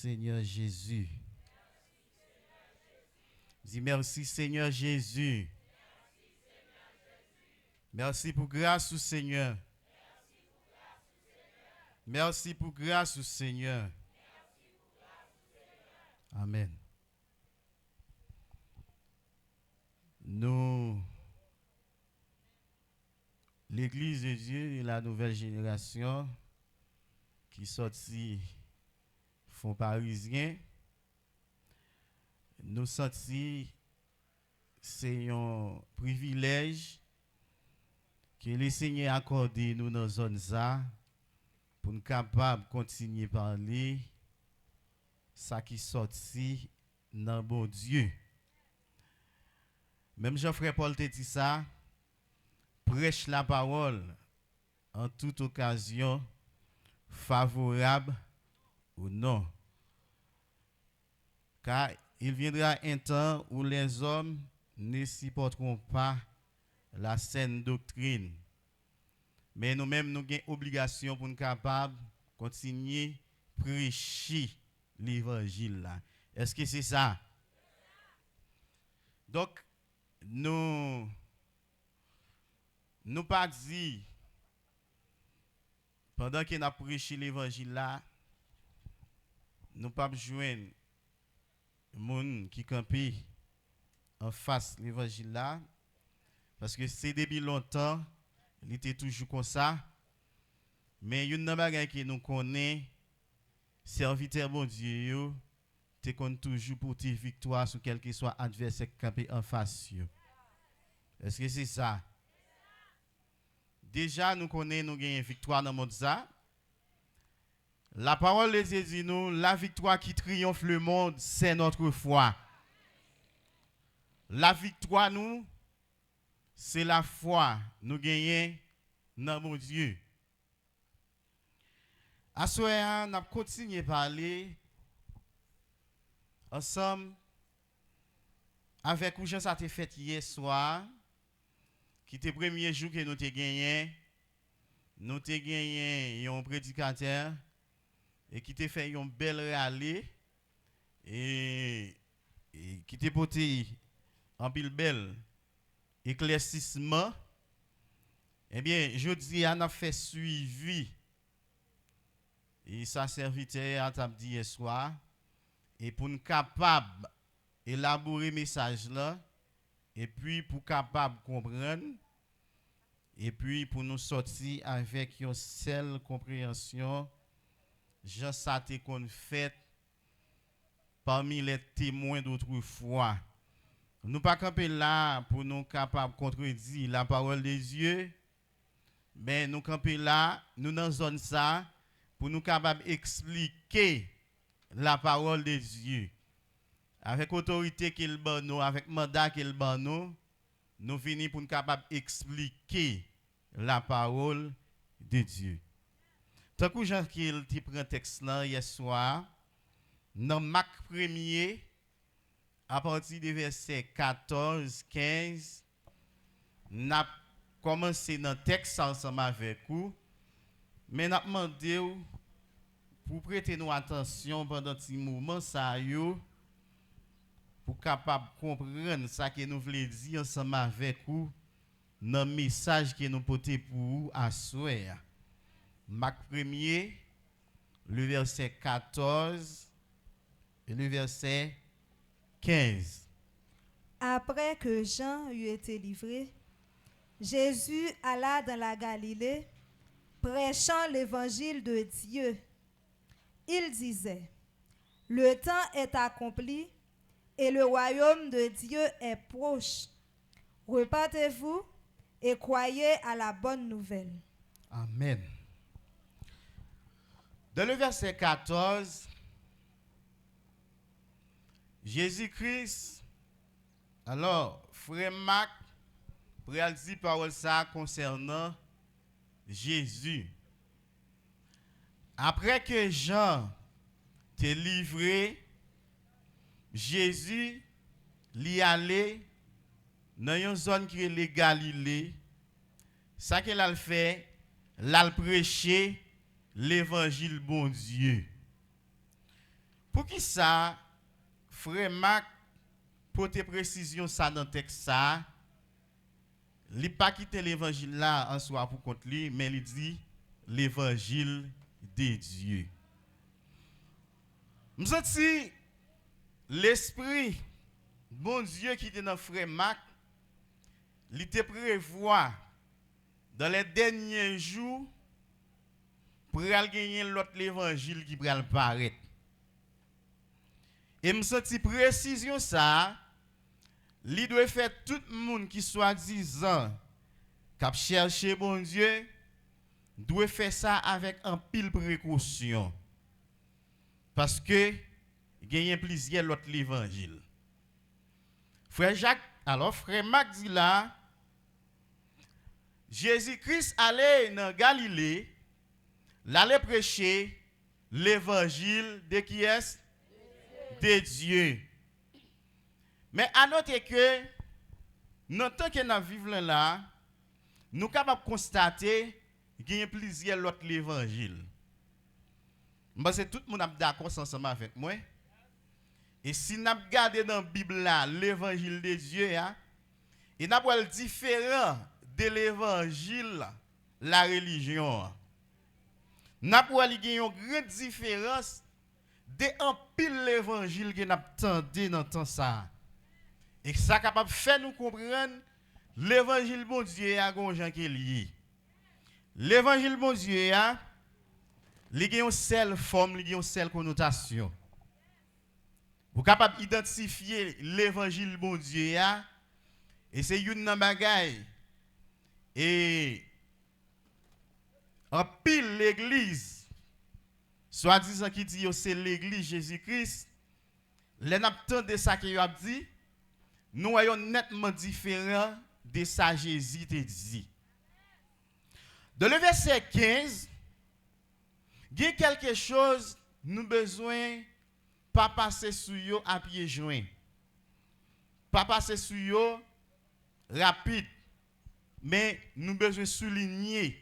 Seigneur Jésus. Dis merci Seigneur Jésus. Merci pour grâce au Seigneur. Merci pour grâce au Seigneur. Amen. Nous, l'Église de Dieu et la nouvelle génération qui sortit fonds parisiens, nous sentis c'est un privilège que le Seigneur a accordé nous dans la zone ça pour nous capables de continuer à parler ça qui sorti dans bon Dieu. Même Jean-Frère Paul te dit ça, prêche la parole en toute occasion, favorable ou non. Car il viendra un temps où les hommes ne supporteront pas la saine doctrine. Mais nous-mêmes, nous avons obligation pour nous capables de continuer à prêcher l'évangile. Est-ce que c'est ça? Donc, nous pas dit, pendant qu'on a prêché l'évangile là, nous pas joindre monde qui campé en face de l'évangile là, parce que c'est depuis longtemps, il était toujours comme ça. Mais il y a une chose que nous connaissons, serviteur bon Dieu, tu comptes toujours pour tes victoires sur quel que soit adversaire campé en face. Est-ce que c'est ça? Déjà, nous connaissons, nous gagnons une victoire dans le monde. La parole de Dieu dit nous, la victoire qui triomphe le monde, c'est notre foi. La victoire, nous, c'est la foi. Nous gagnons dans mon Dieu. À ce moment, nous continuons à parler ensemble avec où ça a été fait hier soir, qui était le premier jour que nous avons gagné. Nous avons gagné un prédicateur et qui t'a fait une belle rallye et qui t'a porté en pile belle éclaircissement. Eh bien, je dis, on a fait suivi et ça serviteur a dit hier soir et pour nous capable élaborer le message là et puis pour capable comprendre et puis pour nous sortir avec une seule compréhension. Jean Saté qu'on fait parmi les témoins d'autrefois. Nous pas camper là pour nous capables de contredire la parole des Dieu, mais nous camper là, nous dans zone ça pour nous capables d'expliquer la parole des Dieu. Avec autorité qu'il ban nous, avec mandat qu'il ban nous, nous finissons pour nous capables d'expliquer la parole de Dieu. Tant que Jean qui prend texte là hier soir, dans Marc 1er, à partir du verset 14, 15, nous avons commencé dans le texte ensemble avec vous, mais nous avons demandé pour prêter nous attention pendant ce moment, ça pour capable comprendre ce que nous voulons dire ensemble avec vous, dans le message que nous portons pour vous à soir. Marc 1er, le verset 14 et le verset 15. Après que Jean eut été livré, Jésus alla dans la Galilée, prêchant l'évangile de Dieu. Il disait, « Le temps est accompli et le royaume de Dieu est proche. Repentez-vous et croyez à la bonne nouvelle. » Amen. Dans le verset 14, Jésus-Christ, alors, frère Marc, pour dire parole ça concernant Jésus. Après que Jean t'est livré, Jésus l'y allé dans une zone qui est la Galilée. Ça qu'il a fait, l'a prêché l'évangile bon Dieu. Pour Pour qui ça, frère Marc, pour te précision ça dans le texte ça, il n'a pas quitté l'évangile là en soi pour compte lui, mais il dit l'évangile de Dieu. Je sens l'esprit, bon Dieu qui était dans frère Marc, il te prévoit dans les derniers jours pour gagner l'autre l'évangile qui va paraître. Et je sens précision ça, il doit faire tout le monde qui soit disant qui cherche bon Dieu, doit faire ça avec un pile précaution. Parce que il y a plusieurs autres l'évangile. Frère Jacques, alors frère Marc dit là, Jésus-Christ allait dans Galilée, l'allait prêcher l'évangile de qui est? De Dieu. Mais à noter que, dans le temps que nous vivons là, nous sommes capables de constater qu'il y a plusieurs autres l'évangile. Parce que tout le monde est d'accord ensemble avec moi. Et si nous regardons dans la Bible là, l'évangile de Dieu, il n'a pas le différent de l'évangile, la religion. Nous avons une grande différence de un pile l'évangile que nous attendons dans temps ça. Et ça capable de faire nous comprendre l'évangile bon Dieu a un gens qui est lié. L'évangile bon Dieu a une seule forme, une seule connotation. Vous êtes capable d'identifier l'évangile bon Dieu a et c'est une bagaille. Et en pile l'église, soit-disant qui dit c'est l'église Jésus-Christ, les n'attend de ça qu'il a dit, nous voyons nettement différent de ça Jésus te dit. Dans le verset 15, il y a quelque chose nous besoin pas passer sur yo à pied joint. Pas passer sur yo rapide, mais nous besoin souligner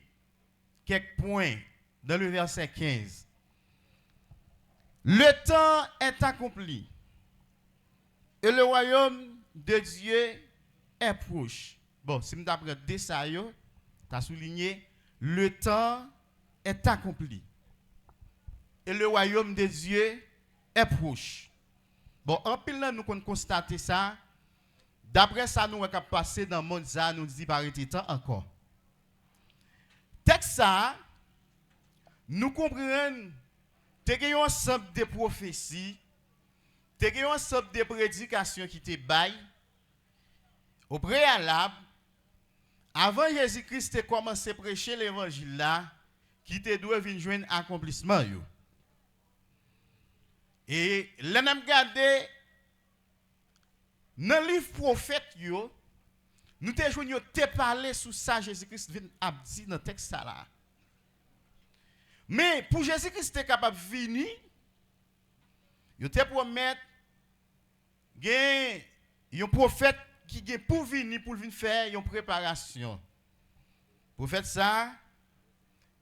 quelques points dans le verset 15. Le temps est accompli et le royaume de Dieu est proche. Bon, si je t'apprends de ça, tu as souligné, le temps est accompli et le royaume de Dieu est proche. Bon, en pile là, nous constatons ça. D'après ça, nous avons passé dans le monde, ça nous dit par temps encore. Texte ça, nous comprenons, tu as un ensemble de prophéties, tu as un ensemble de prédications qui te baillent au préalable, avant Jésus-Christ a commencé à prêcher l'évangile là, qui te doit venir joindre accomplissement yo. Et là nous regardé dans le livre prophète yo, nous te joindre te parler sur ça Jésus-Christ vient a dit dans texte ça là. Mais pour Jésus-Christ était capable de venir, il te promet un prophète qui est pour venir faire une préparation. Pour faire ça,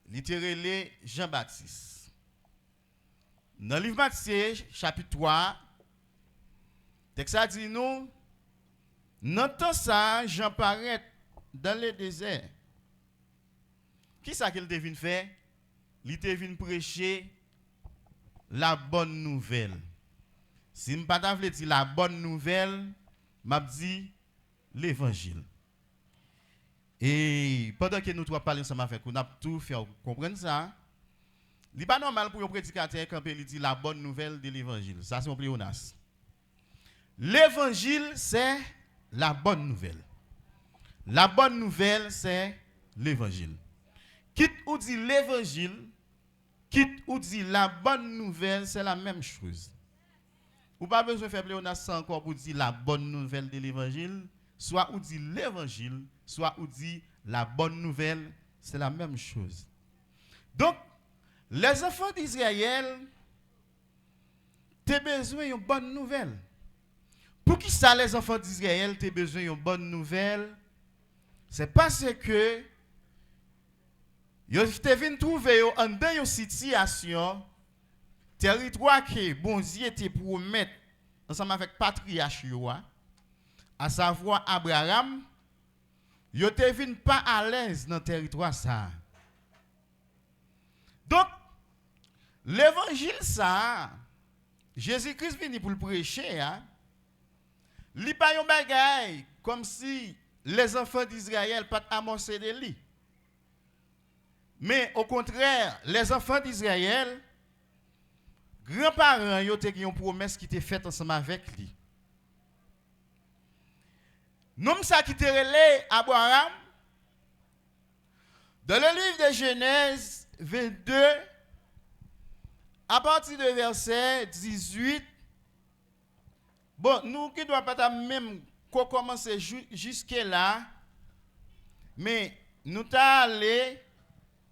littéralement Jean-Baptiste. Dans le livre Matthieu, chapitre 3, texte ça dit nous, dans temps ça, Jean paraît dans le désert. Qui ça qu'il devine faire? Il devine prêcher la bonne nouvelle. Si je ne pas dire la bonne nouvelle, m'a dit l'évangile. Et pendant que nous trois parlons ensemble avec vous, on a tout fait comprendre ça. Il n'est pas normal pour un prédicateur quand il dit la bonne nouvelle de l'évangile. Ça, c'est un pléonasme. L'évangile, c'est la bonne nouvelle. La bonne nouvelle, c'est l'évangile. Quitte ou dit l'évangile, quitte ou dit la bonne nouvelle, c'est la même chose. Ou pas besoin de faire pléonasme encore pour dire la bonne nouvelle de l'évangile, soit ou dit l'évangile, soit ou dit la bonne nouvelle, c'est la même chose. Donc, les enfants d'Israël, tu as besoin d'une bonne nouvelle. Pour qui ça, les enfants d'Israël, tu as besoin d'une bonne nouvelle? C'est parce que tu viens trouver dans une situation, territoire que bon Dieu te promettre ensemble avec patriarche à savoir Abraham, yo te vinn pas à l'aise dans le territoire ça. Donc l'évangile ça Jésus-Christ venu pour le prêcher hein. Li pa yon bagay comme si les enfants d'Israël pas amorcé de lui. Mais au contraire, les enfants d'Israël grands-parents yo te une promesse qui était faite ensemble avec lui. Nom ça qui te relé Abraham dans le livre de Genèse 22 à partir de verset 18. Bon, nous qui doit pas même commencer jusque là, mais nous allons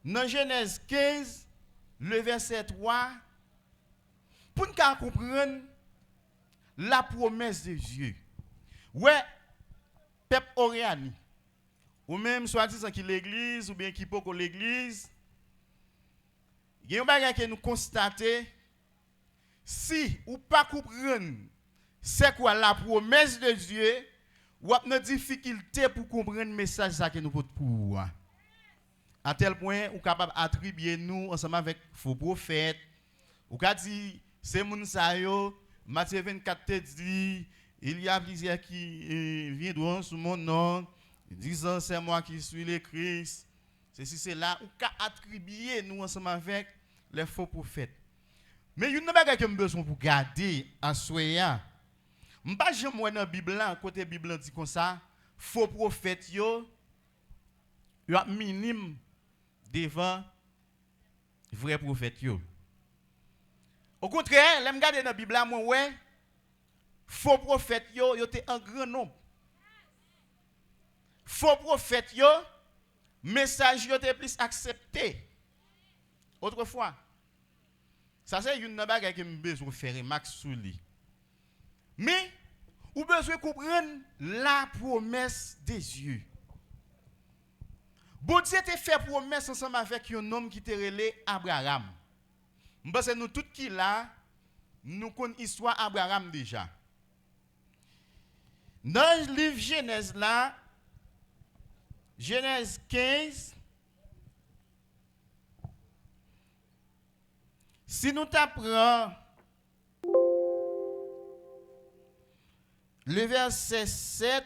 dans Genèse 15 le verset 3 pour nous comprendre la promesse de Dieu. Ouais, peuple Oriani, ou même soit-disant qui l'église, ou bien qui peut l'église, il y a un bagage que nous constatons, si ou pas comprendre c'est quoi la promesse de Dieu, ou a une difficulté pour comprendre le message que nous portons pour. À tel point, ou capable d'attribuer nous ensemble avec faux prophètes, ou qu'a dit, c'est moun sa yo, Matthieu 24 te dit, il y a plusieurs qui viendront sous mon nom, disant c'est moi qui suis le Christ. Ceci, c'est là, ou qu'a attribuer nous ensemble avec les faux prophètes. Mais il y a une chose que nous besoin pour garder en soya. Je ne sais pas si dans la Bible, côté Bible dit comme ça, faux prophètes yo minime devant vrai prophète yo. Au contraire, les regarder dans la Bible moi ouais, faux prophètes yo étaient en grand nombre. Faux prophètes yo message yo était plus accepté. Autrefois. Ça c'est une bagarre que me besoin faire remarque sur lui. Mais ou besoin comprendre la promesse des dieux. Bon Dieu t'a fait promesse ensemble avec un homme qui était relé Abraham. Parce que nous tous qui là, nous connaissons l'histoire d'Abraham déjà. Dans le livre Genèse là, Genèse 15, si nous t'apprenons le verset 7,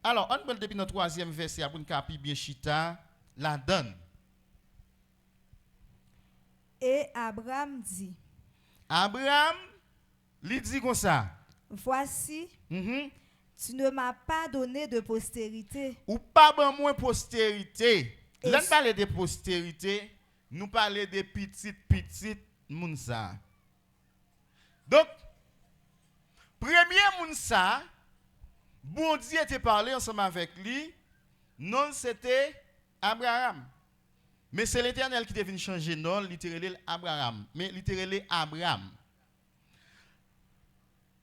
alors on peut depuis notre troisième verset pour nous capi bien chita la donne. Et Abraham dit. Abraham lui dit comme ça. Voici, tu ne m'as pas donné de postérité. Ou pas ben moins postérité. Là nous parler de postérité, nous parler de petite moun ça. Donc premier moun ça, bon Dieu était parlé ensemble avec lui, non c'était Abraham. Mais c'est l'Éternel qui est venu changer non, littéralement Abraham, mais littéralement Abraham.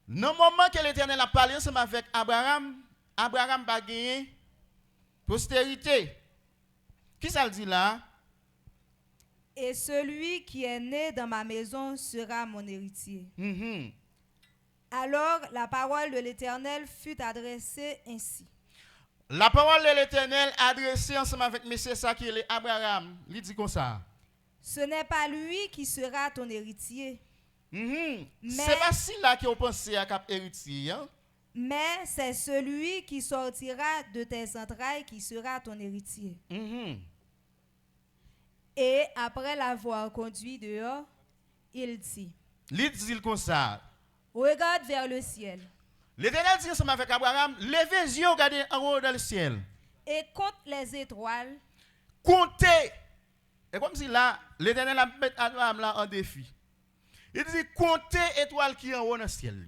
Dans le moment que l'Éternel a parlé ensemble avec Abraham, Abraham va gagner postérité. Qui ça le dit là? Et celui qui est né dans ma maison sera mon héritier. Alors la parole de l'Éternel fut adressée ainsi. La parole de l'Éternel adressée ensemble avec monsieur ça qui est Abraham, il dit comme ça. Ce n'est pas lui qui sera ton héritier. C'est pas si là qu'on pense à cap héritier. Hein? Mais c'est celui qui sortira de tes entrailles qui sera ton héritier. Et après l'avoir conduit dehors, il dit. Il dit comme ça. Regarde vers le ciel. L'Éternel dit ensemble avec Abraham, levez les yeux, regardez en haut dans le ciel. Et compte les étoiles. Comptez. Et comme si là, l'Éternel a mis Abraham là en défi. Il dit, comptez les étoiles qui sont en haut dans le ciel.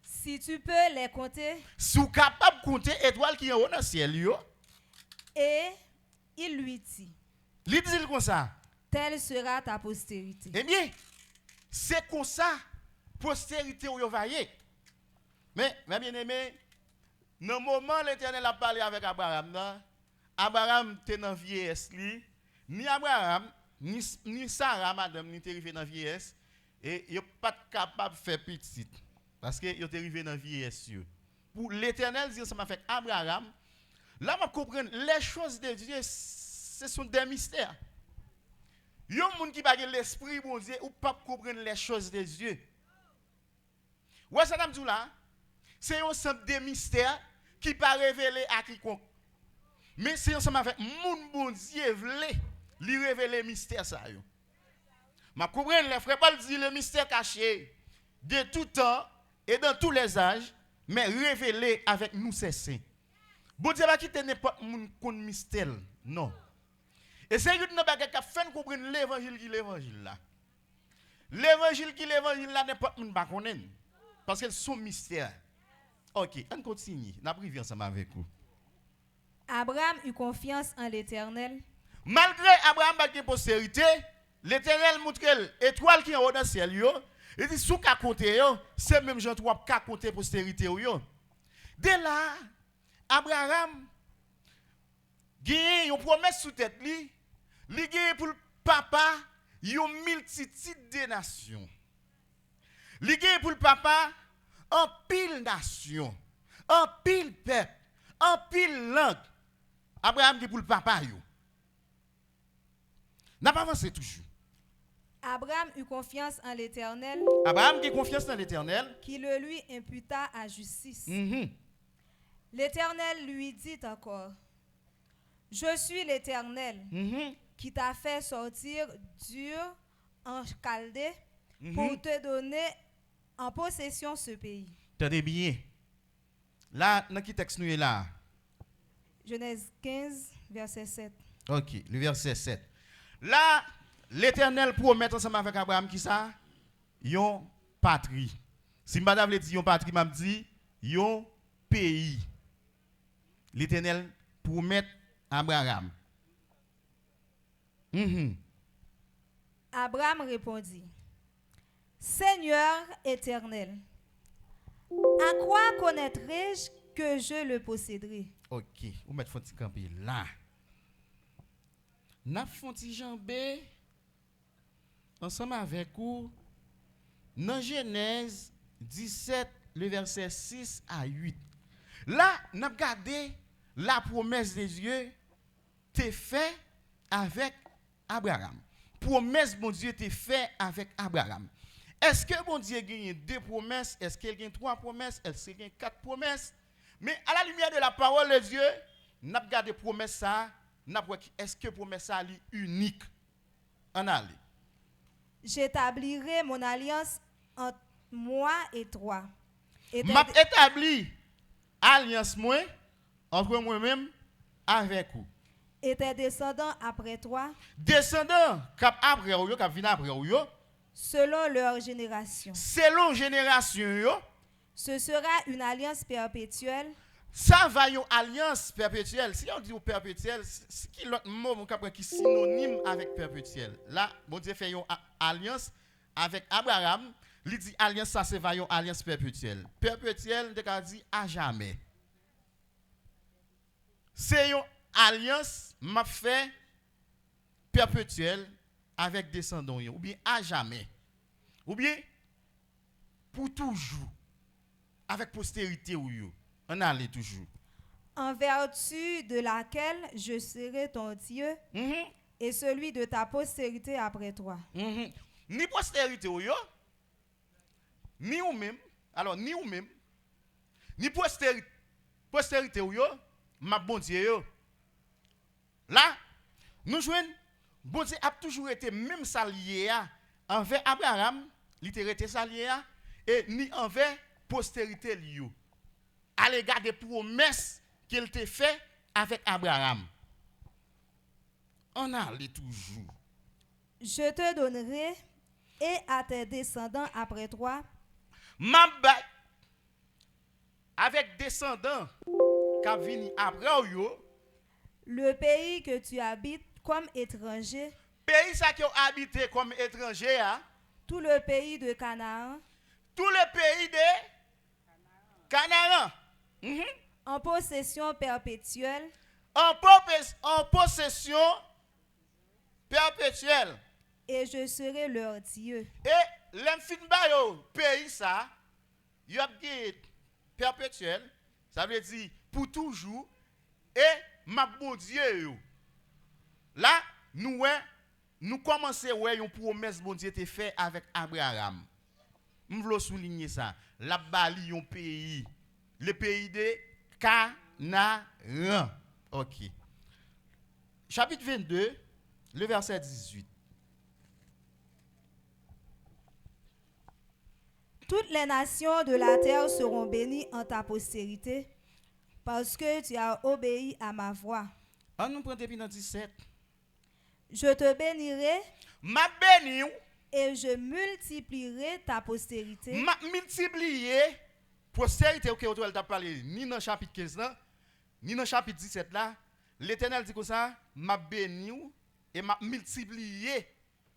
Si tu peux les compter. Si vous êtes capable de compter les étoiles qui sont en haut dans le ciel. Et il lui dit. Il dit comme ça. Telle sera ta postérité. Eh bien, c'est comme ça, postérité ou yovaye. Mais, mes bien-aimés, dans le moment où l'Éternel a parlé avec Abraham, Abraham était dans vieillesse, ni Abraham, ni Sarah madame ni arrivé dans vieillesse et yo pas capable faire petite parce que yo arrivé dans vieillesse. Pour l'Éternel dire ça m'a fait Abraham. Là m'a comprendre les choses de Dieu ce sont des mystères. Yon moun qui pas l'esprit bon Dieu ou pas comprendre les choses de Dieu. Ouais ça dit là, c'est un ensemble de mystères qui pas révélé à quiconque. Mais c'est ensemble avec moun bon Dieu vle lui révéler mystère ça yo. M'a comprendre les frères pas dire le mystère caché de tout temps et dans tous les âges mais révélé avec nous c'est saint. Bon Dieu va quitter n'importe moun kon mystère non. Et c'est une bagage qui fait comprendre l'évangile qui l'évangile là. L'évangile qui l'évangile là n'importe moun pas connaît parce que son mystère. OK, on continue. N'a privé ensemble avec vous. Abraham eut confiance en l'Éternel. Malgré Abraham a une postérité, l'Éternel montre l'étoile qui est en haut dans le ciel yo, il dit sous ka compter yo, c'est même gens trois ka compter postérité yo. Dès là, Abraham gagne une promesse sous tête li gagne pour le papa une multitude de nations. Li gagne pour le papa en pile nation, en pile peuple, en pile langue. Abraham dit pour le papa yo. N'a pas avancé toujours. Abraham eut confiance en l'Éternel. Abraham qui a confiance dans l'Éternel. Qui le lui imputa à justice. L'Éternel lui dit encore, je suis l'Éternel qui t'a fait sortir d'Ur en Chaldée pour te donner en possession ce pays. Tenez bien. Là, dans quel texte nous est là? Genèse 15, verset 7. OK, le verset 7. Là, l'Éternel promet ensemble avec Abraham qui ça? Yon patrie. Si madame le dit yon patrie, m'a dit yon pays. L'Éternel promet Abraham. Abraham répondit, Seigneur éternel, à quoi connaîtrai-je que je le posséderai? OK, vous mettez fonti camper là. N'a fonti jambé ensemble avec vous dans Genèse 17 le verset 6 à 8. Là, n'a regardé la promesse de Dieu t'est fait avec Abraham. Promesse bon Dieu t'est fait avec Abraham. Est-ce que bon Dieu gagne deux promesses? Est-ce qu'il gagne trois promesses? Est-ce qu'il gagne quatre promesses? Mais à la lumière de la parole de Dieu, n'a regardé promesse ça, n'a est-ce que promesse ça est unique? En aller. J'établirai mon alliance entre moi et toi. M'a établi alliance moi entre moi-même avec vous. Et tes descendants après toi. Descendants cap après ou yo cap vinn après ou yo. Selon leur génération. Selon génération yo. Ce sera une alliance perpétuelle. Ça va une alliance perpétuelle. Si on dit perpétuelle, c'est qui l'autre mot qui est synonyme avec perpétuelle. Là, bon Dieu fait une alliance avec Abraham. Il dit alliance ça c'est une alliance perpétuelle. Perpétuelle, on dit à jamais. C'est une alliance m'a fait perpétuelle avec descendants ou bien à jamais. Ou bien pour toujours avec postérité ou yo. On allait toujours. En vertu de laquelle je serai ton Dieu et celui de ta postérité après toi. Ni postérité ou yo, ni ou même, alors ni ou même, ni postérité ou yo, ma bon Dieu yo. Là, nous jouons, bon Dieu a toujours été même salié envers Abraham, il était resté salié et ni envers postérité yo. À l'égard des promesses qu'il t'a fait avec Abraham. On allait toujours. Je te donnerai et à tes descendants après toi. Avec descendants qui viennent après yo. Le pays que tu habites comme étranger. Pays ça qui ont habité comme étranger. Tout le pays de Canaan. Tout le pays de Canaan. En possession perpétuelle. En possession perpétuel. et je serai leur Dieu. Et l'enfin ba yo pays ça, y a perpétuel, ça veut dire pour toujours et ma bon Dieu yo. Là nous commençons ouais une promesse bon Dieu te fait avec Abraham. M'vlo souligner ça. La Bali un pays, le pays de Canaan. OK. Chapitre 22, le verset 18. Toutes les nations de la terre seront bénies en ta postérité, parce que tu as obéi à ma voix. On nous prend depuis dans 17. Je te bénirai Ma béni et je multiplierai ta postérité. ma multiplier postérité OK on t'a parlé ni dans chapitre 15 là, ni dans chapitre 17 là, l'Éternel dit comme ça, m'a béni et m'a multiplier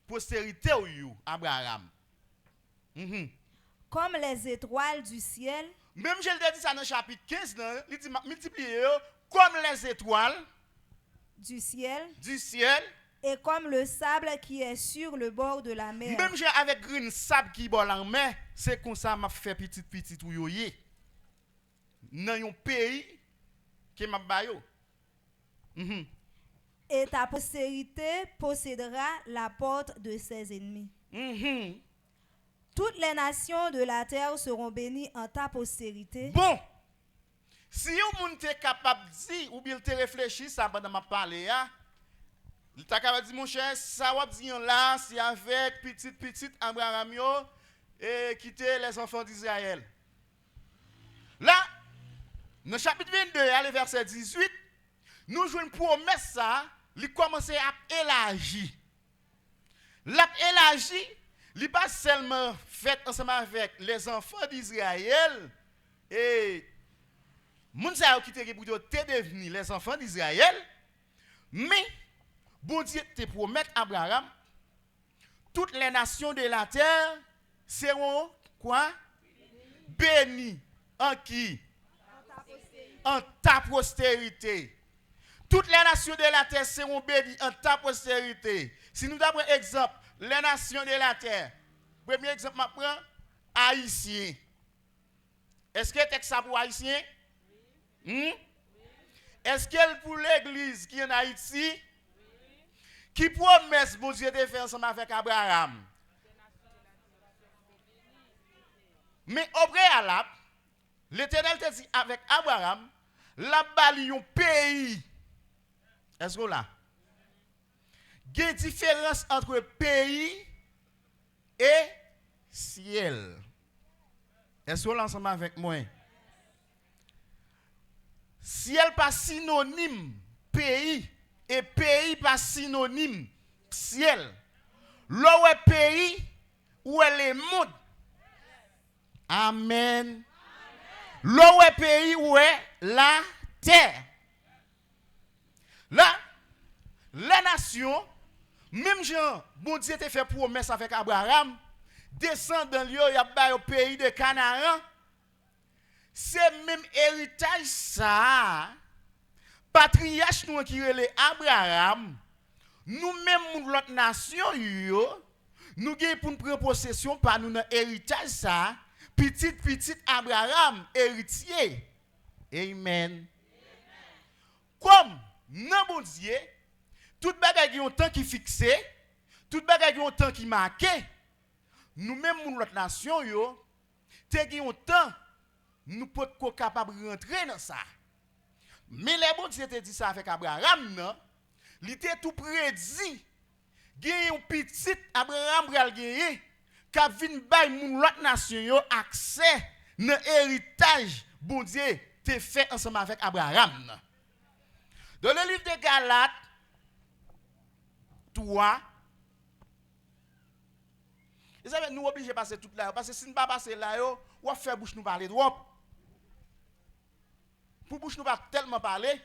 postérité ou Abraham. Comme les étoiles du ciel, Même je l'ai dit ça dans chapitre 15 là, il dit m'a multiplier comme les étoiles du ciel du ciel. et comme le sable qui est sur le bord de la mer. Même j'ai avec une sable qui bol en mer, c'est comme ça m'a fait petit ou yoyé. Dans un pays qui m'a bayo. Et ta postérité possédera la porte de ses ennemis. Toutes les nations de la terre seront bénies en ta postérité. Bon, si vous êtes capable de dire, ou bien te réfléchir, ça pendant ma parler, il t'a capable de dire, mon cher, ça va dire là, c'est avec petit Abraham et quitter les enfants d'Israël. Là, dans le chapitre 22, le verset 18, nous jouons une promesse, ça, il commence à élargir. L'élargir, il n'est pas seulement fait ensemble avec les enfants d'Israël et les gens qui étaient devenus les enfants d'Israël, mais bon Dieu te promet Abraham, toutes les nations de la terre seront quoi? Bénies. En qui? En ta postérité. Toutes les nations de la terre seront bénies en ta postérité. Si nous avons un exemple, les nations de la terre. Premier exemple, je prends Haïtien. Est-ce que c'est ça pour Haïtien? Est-ce que pour l'église qui est en Haïti, qui promesse bon Dieu de faire ensemble avec Abraham? Mais au préalable, l'Éternel te dit avec Abraham, là-bas, il y a un pays. Est-ce que là? Il y a une différence entre pays et ciel. Est-ce que vous ensemble avec moi? Ciel pas synonyme pays et pays pas synonyme ciel. Là où est pays, où est le monde. Amen. Là où est pays, où est la terre. Là, la nation, même Jean, bon Dieu te fait promesse avec Abraham, descendant lieu, il y a au pays de Canaan. C'est même héritage ça. Patriarche nous qui relè Abraham, nous-mêmes l'autre nation nous gagne pour nous prendre possession par nous dans héritage ça, petit Abraham héritier. Amen. Comme non bon Dieu, toute bagaille qui ont temps qui fixé, toute bagaille qui ont temps qui marqué, nous-mêmes l'autre nation te qui ont temps nous pas capable de rentrer dans ça. Mais les bon Dieu te dit ça avec Abraham, non? Il était tout prédit. Gagné un petit Abraham pral gagner qu'a vinn bay moun l'autre nation yo accès dans héritage bon Dieu te fait ensemble avec Abraham. Dans le livre de Galates 3, vous savez, nous obligés de passer toute là parce que si nous pas passer là yo, on va faire bouche nous parler trop. Pour bouche nous pas tellement parler,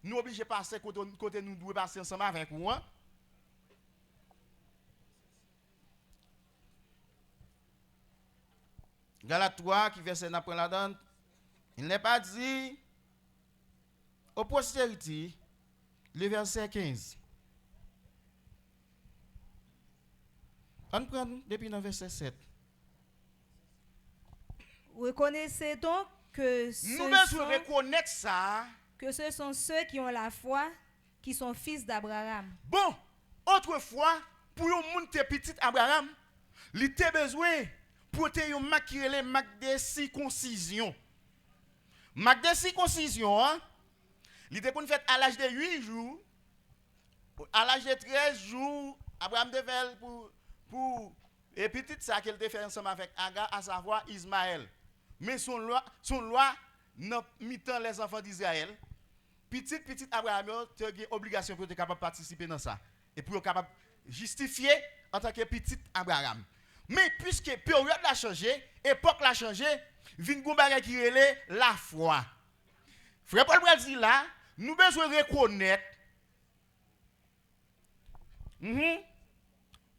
nous obligés de passer côté nous devons passer ensemble avec vous. Galates 3 qui verset après la donne, il n'est pas dit aux postérités, le verset 15. On prend depuis le verset 7. Reconnaissez donc que Nous devons reconnaître ça. que ce sont ceux qui ont la foi, qui sont fils d'Abraham. Bon, autrefois, pour un monde petit Abraham, il était besoin pour te un marque qui est marque de circoncision. Marque de circoncision, il était fait à l'âge de 8 jours, à l'âge de 13 jours, Abraham devait pour et petit ça qu'il a fait ensemble avec Agar, à savoir Ismaël. Mais son loi n'a mis tant les enfants d'Israël. Petit Abraham a une obligation pour être capable de participer dans ça. Et pour être capable de justifier en tant que petit Abraham. Mais puisque la période a changé, l'époque a changé, vient goumbare qui relève la foi. Frère Paul dit là, nous besoin reconnaître.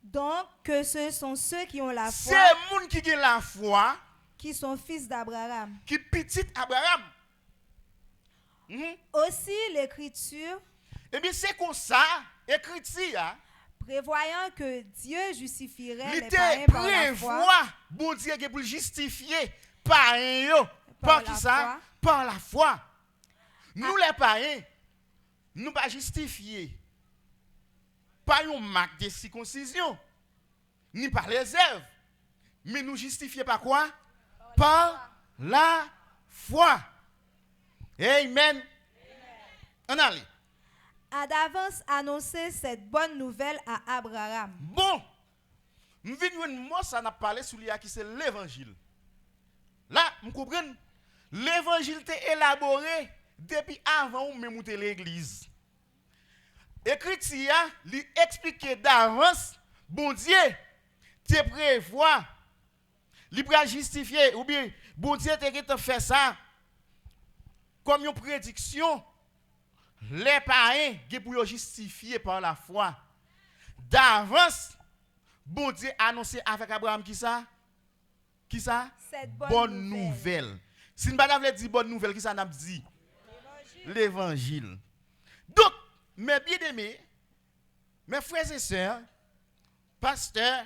Donc, que ce sont ceux qui ont la foi, C'est les gens qui ont la foi, qui sont fils d'Abraham. qui petit Abraham. Aussi, l'Écriture, Eh bien, c'est comme ça, écriture, prévoyant que Dieu justifierait il les te païens par la foi, prévoit, bon Dieu, pour justifier païens, par qui ça? Par la foi. Nous, les païens, nous pas justifier. Pas une marque de circoncision, ni par les œuvres, mais nous justifier par quoi? Par la foi. Amen. On allait. a d'avance annoncé cette bonne nouvelle à Abraham. Bon, nous venons de mot ça n'a parlé sur lui qui c'est l'évangile. Là, vous comprenez? L'évangile était élaboré depuis avant ou même l'église. Écriture lui expliquer d'avance, bon Dieu, te prévoit, lui pour justifier ou bien bon Dieu te fait ça comme une prédiction. Les païens qui pour justifier par la foi. D'avance, bon Dieu annoncé avec Abraham qui ça? Qui ça? Cette bonne nouvelle. Si nous ne dit bonne nouvelle, qui ça n'a dit? L'évangile. Donc, mes bien-aimés, mes frères et sœurs, pasteurs,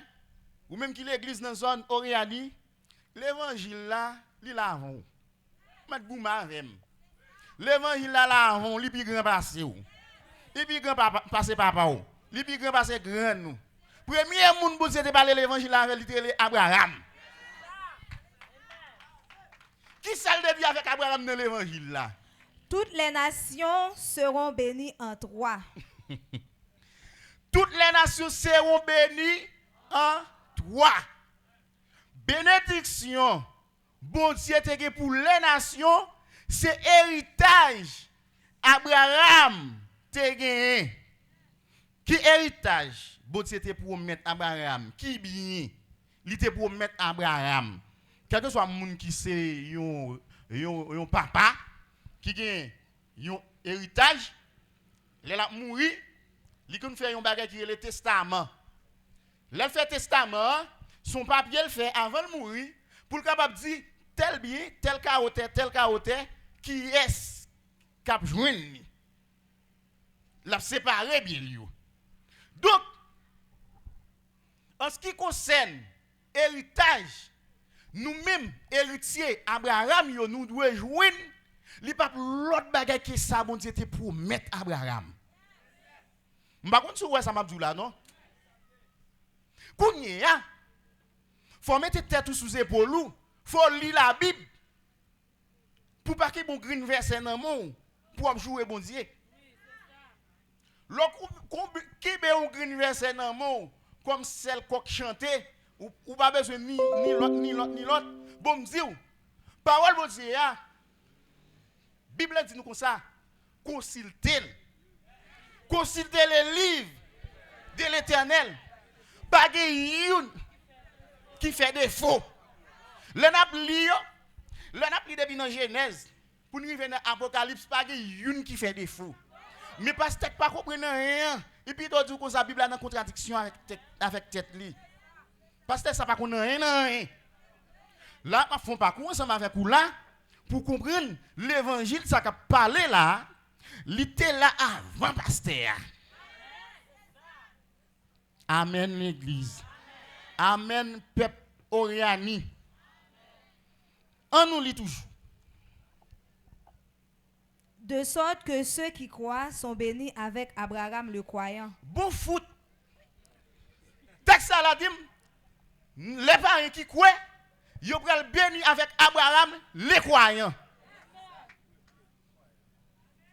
ou même qui l'église dans la zone Oriani, l'évangile là, il est avant. L'évangile là, avant, il est plus grand passé. Il est plus grand passé papa. Il est plus grand passé grand nous. Premier monde pour te parler l'évangile là, c'est Abraham. Qui ça le dit avec Abraham dans l'évangile là? Toutes les nations seront bénies en toi. Toutes les nations seront bénies en toi. Bénédiction, bon Dieu te pour les nations, c'est héritage. Abraham te gagné. Qui héritage? Bon Dieu te pour mettre Abraham. Qui bien? Il était pour mettre Abraham. Quel que soit le monde qui c'est un papa, qui gagne un héritage, il a mouru, il a fait un bagage qui est le testament. Il fait le testament, son papier le fait avant de mourir, pour le capable dire tel bien, tel carotte, qui est cap joindre. Il a séparé bien lui. Donc, en ce qui concerne héritage, nous-mêmes, héritiers, Abraham, nous devons joindre. Il n'y a pas l'autre bagage que ça, bon Dieu, te promettre Abraham. Je ne sais pas si ça m'a dit là, non? Quand il faut mettre tête sous épaule, il faut lire la Bible. Pour pas qu'il y ait un green verset dans le monde, pour jouer bon Dieu. Qui est un green verset dans le monde, comme celle qu'on chantait, ou pas besoin ni l'autre. Bon Dieu, parole bon Dieu, Bible dit nous comme ça, consultez les livres de l'Éternel. Pas de qui fait défaut. Le n'a pris depuis dans Genèse pour nous venir dans Apocalypse, pas de qui fait défaut. Mais parce que pas comprendre rien. Et puis tu dis que la Bible est en contradiction avec tête li. Parce que ça pas connaît rien. Là, on font pas ensemble avec vous là pour comprendre l'évangile ça qu'a parlé là, il était là avant pasteur. Amen l'église. Amen, peuple Oriani. On nous lit toujours. De sorte que ceux qui croient sont bénis avec Abraham le croyant. Bon foot. Texte à la dit, les parents qui croient, ils vont béni avec Abraham, les croyants.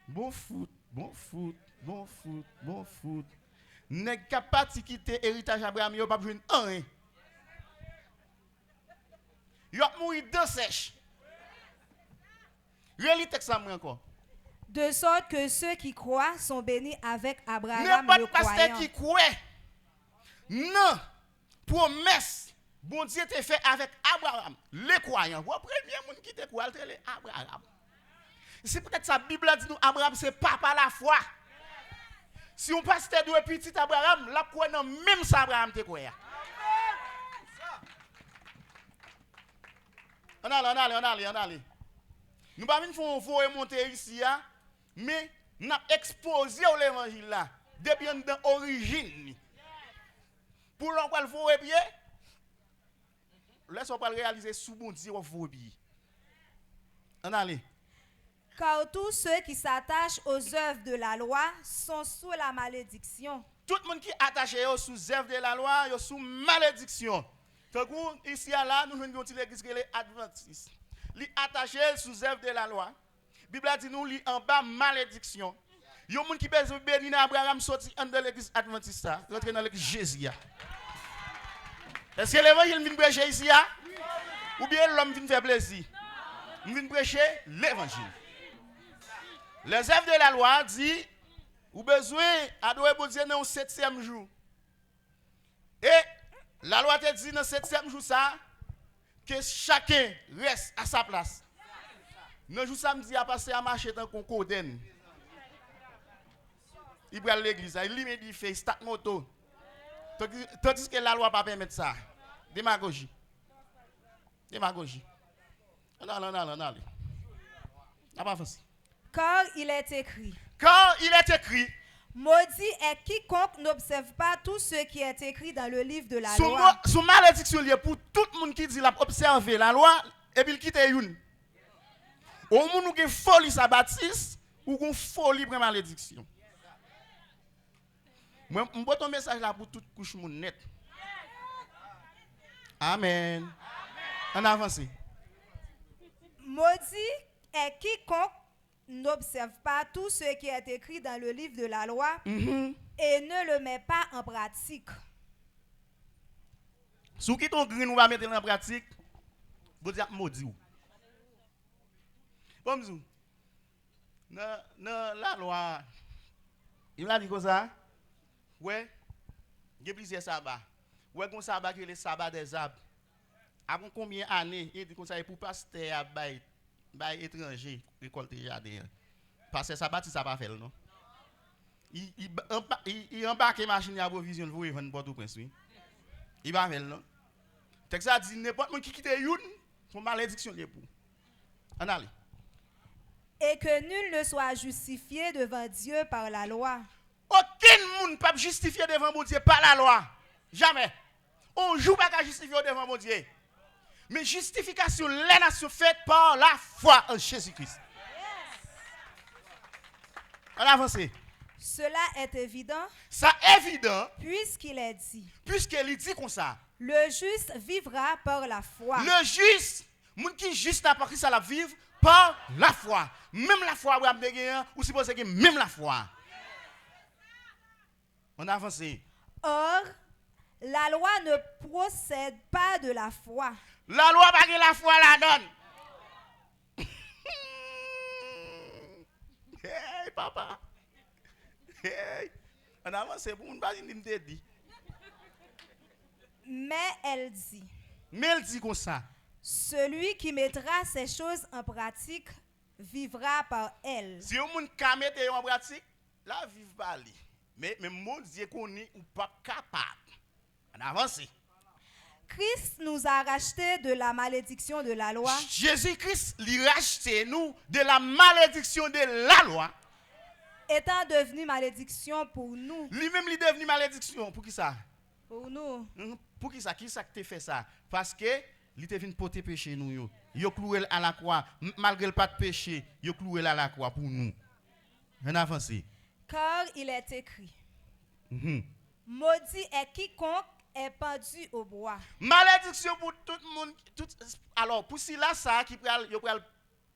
Bon foot, bon foot, bon foot, bon foot. N'est pas de quitter héritage Abraham, il n'y a pas besoin de rien. Il va mourir de sèche. Relis texte ça encore. De sorte que ceux qui croient sont bénis avec Abraham N'importe le pasteur croyant. qui croit. Non. Promesse. Bon Dieu t'a fait avec Abraham. Les croyants. Le premier monde qui te croit, c'est Abraham. C'est peut-être ça, la Bible dit nous, Abraham, c'est papa la foi. Si on pasteur de petit Abraham, la croix non, même ça, Abraham te croit. On allait. Nous ne pouvons pas faire monter ici, mais nous avons exposé l'évangile là, depuis l'origine. Pour l'on va le faire bien, laissons pas le réaliser sous bon Dieu au faux bien. On allait. Car tous ceux qui s'attachent aux œuvres de la loi sont sous la malédiction. Tout le monde qui est attaché sous œuvre de la loi, est sous malédiction. Donc ici là, nous venons de l'église qui est adventiste. Li attaché sous œuvre de la loi. La Bible dit nous li en bas malédiction. Il y a des gens qui besoin bénir Abraham sorti de l'église adventiste, rentrer dans l'église Jésus. Est-ce que l'évangile vient prêcher ici ou bien l'homme vient faire plaisir? Il vient prêcher l'évangile. Les œuvres de la loi dit ou besoin adorer Dieu dans le 7e jour. Et la loi te dit dans le 7e jour ça que chacun reste à sa place. Dans le jour samedi, il a passé à marcher dans le concordène. Il prend l'église, il lui fait start moto. Tandis que la loi ne pas permettre ça. Démagogie. On allez. Car il est écrit. Maudit est quiconque n'observe pas tout ce qui est écrit dans le livre de la loi. Sous malédiction liée pour tout le monde qui dit l'a observer la loi et puis il quitte une. Au monde qui folie sa baptise ou qu'on folie pour malédiction. Moi je ton message là pour toute couche monde net. Amen. On avance. Maudit est quiconque n'observe pas tout ce qui est écrit dans le livre de la loi et ne le met pas en pratique. Si qui ton green, on va mettre en pratique, vous dites maudit. Comme ça, dans la loi, il m'a dit comme ça, ouais, il y a plusieurs sabbats. Ouais, comme sabbat qui est le sabbat des arbres. Avant combien d'années, il dit comme ça, pour passer à bail étranger, récolter jardin. Parce que sabbat, ça va faire, non? Il embarque machine à provision pour y vendre Port-au-Prince, oui. Il va faire, non? Texas dit n'importe qui quitte une, son malédiction les pour. On allez. Et que nul ne soit justifié devant Dieu par la loi. Aucun monde ne peut justifier devant mon Dieu par la loi. Jamais. On ne joue pas à justifier devant mon Dieu. Mais justification, les nations faites par la foi en Jésus-Christ. On avance. Cela est évident. Ça est évident. Puisqu'il est dit. Puisqu'il dit comme ça. Le juste vivra par la foi. Le juste, moun qui juste n'a pas Christ à la vivre par la foi. Même la foi, ou si vous avez même la foi. On avance. Or, la loi ne procède pas de la foi. La loi pas que la foi la donne. Hey papa. Hey. On avance pour nous pas dire. Mais elle dit. Mais elle dit comme ça. Celui qui mettra ces choses en pratique vivra par elle. Si on ne met en pratique, la vive pas lui. Mais mon Dieu qu'on est ou pas capable. On avance. Christ nous a rachetés de la malédiction de la loi. Jésus-Christ lui racheté nous de la malédiction de la loi. Étant devenu malédiction pour nous. Lui-même lui devenu malédiction pour qui ça? Pour nous. Pour qui ça te fait ça? Parce que il te vient porter péché nous yo. Yo cloué à la croix malgré le pas de péché, yo cloué à la croix pour nous. On avance. Car il est écrit. Mhm. Maudit est quiconque est pendu au bois. Malédiction pour tout le monde. Alors, pour si là, ça, qui peut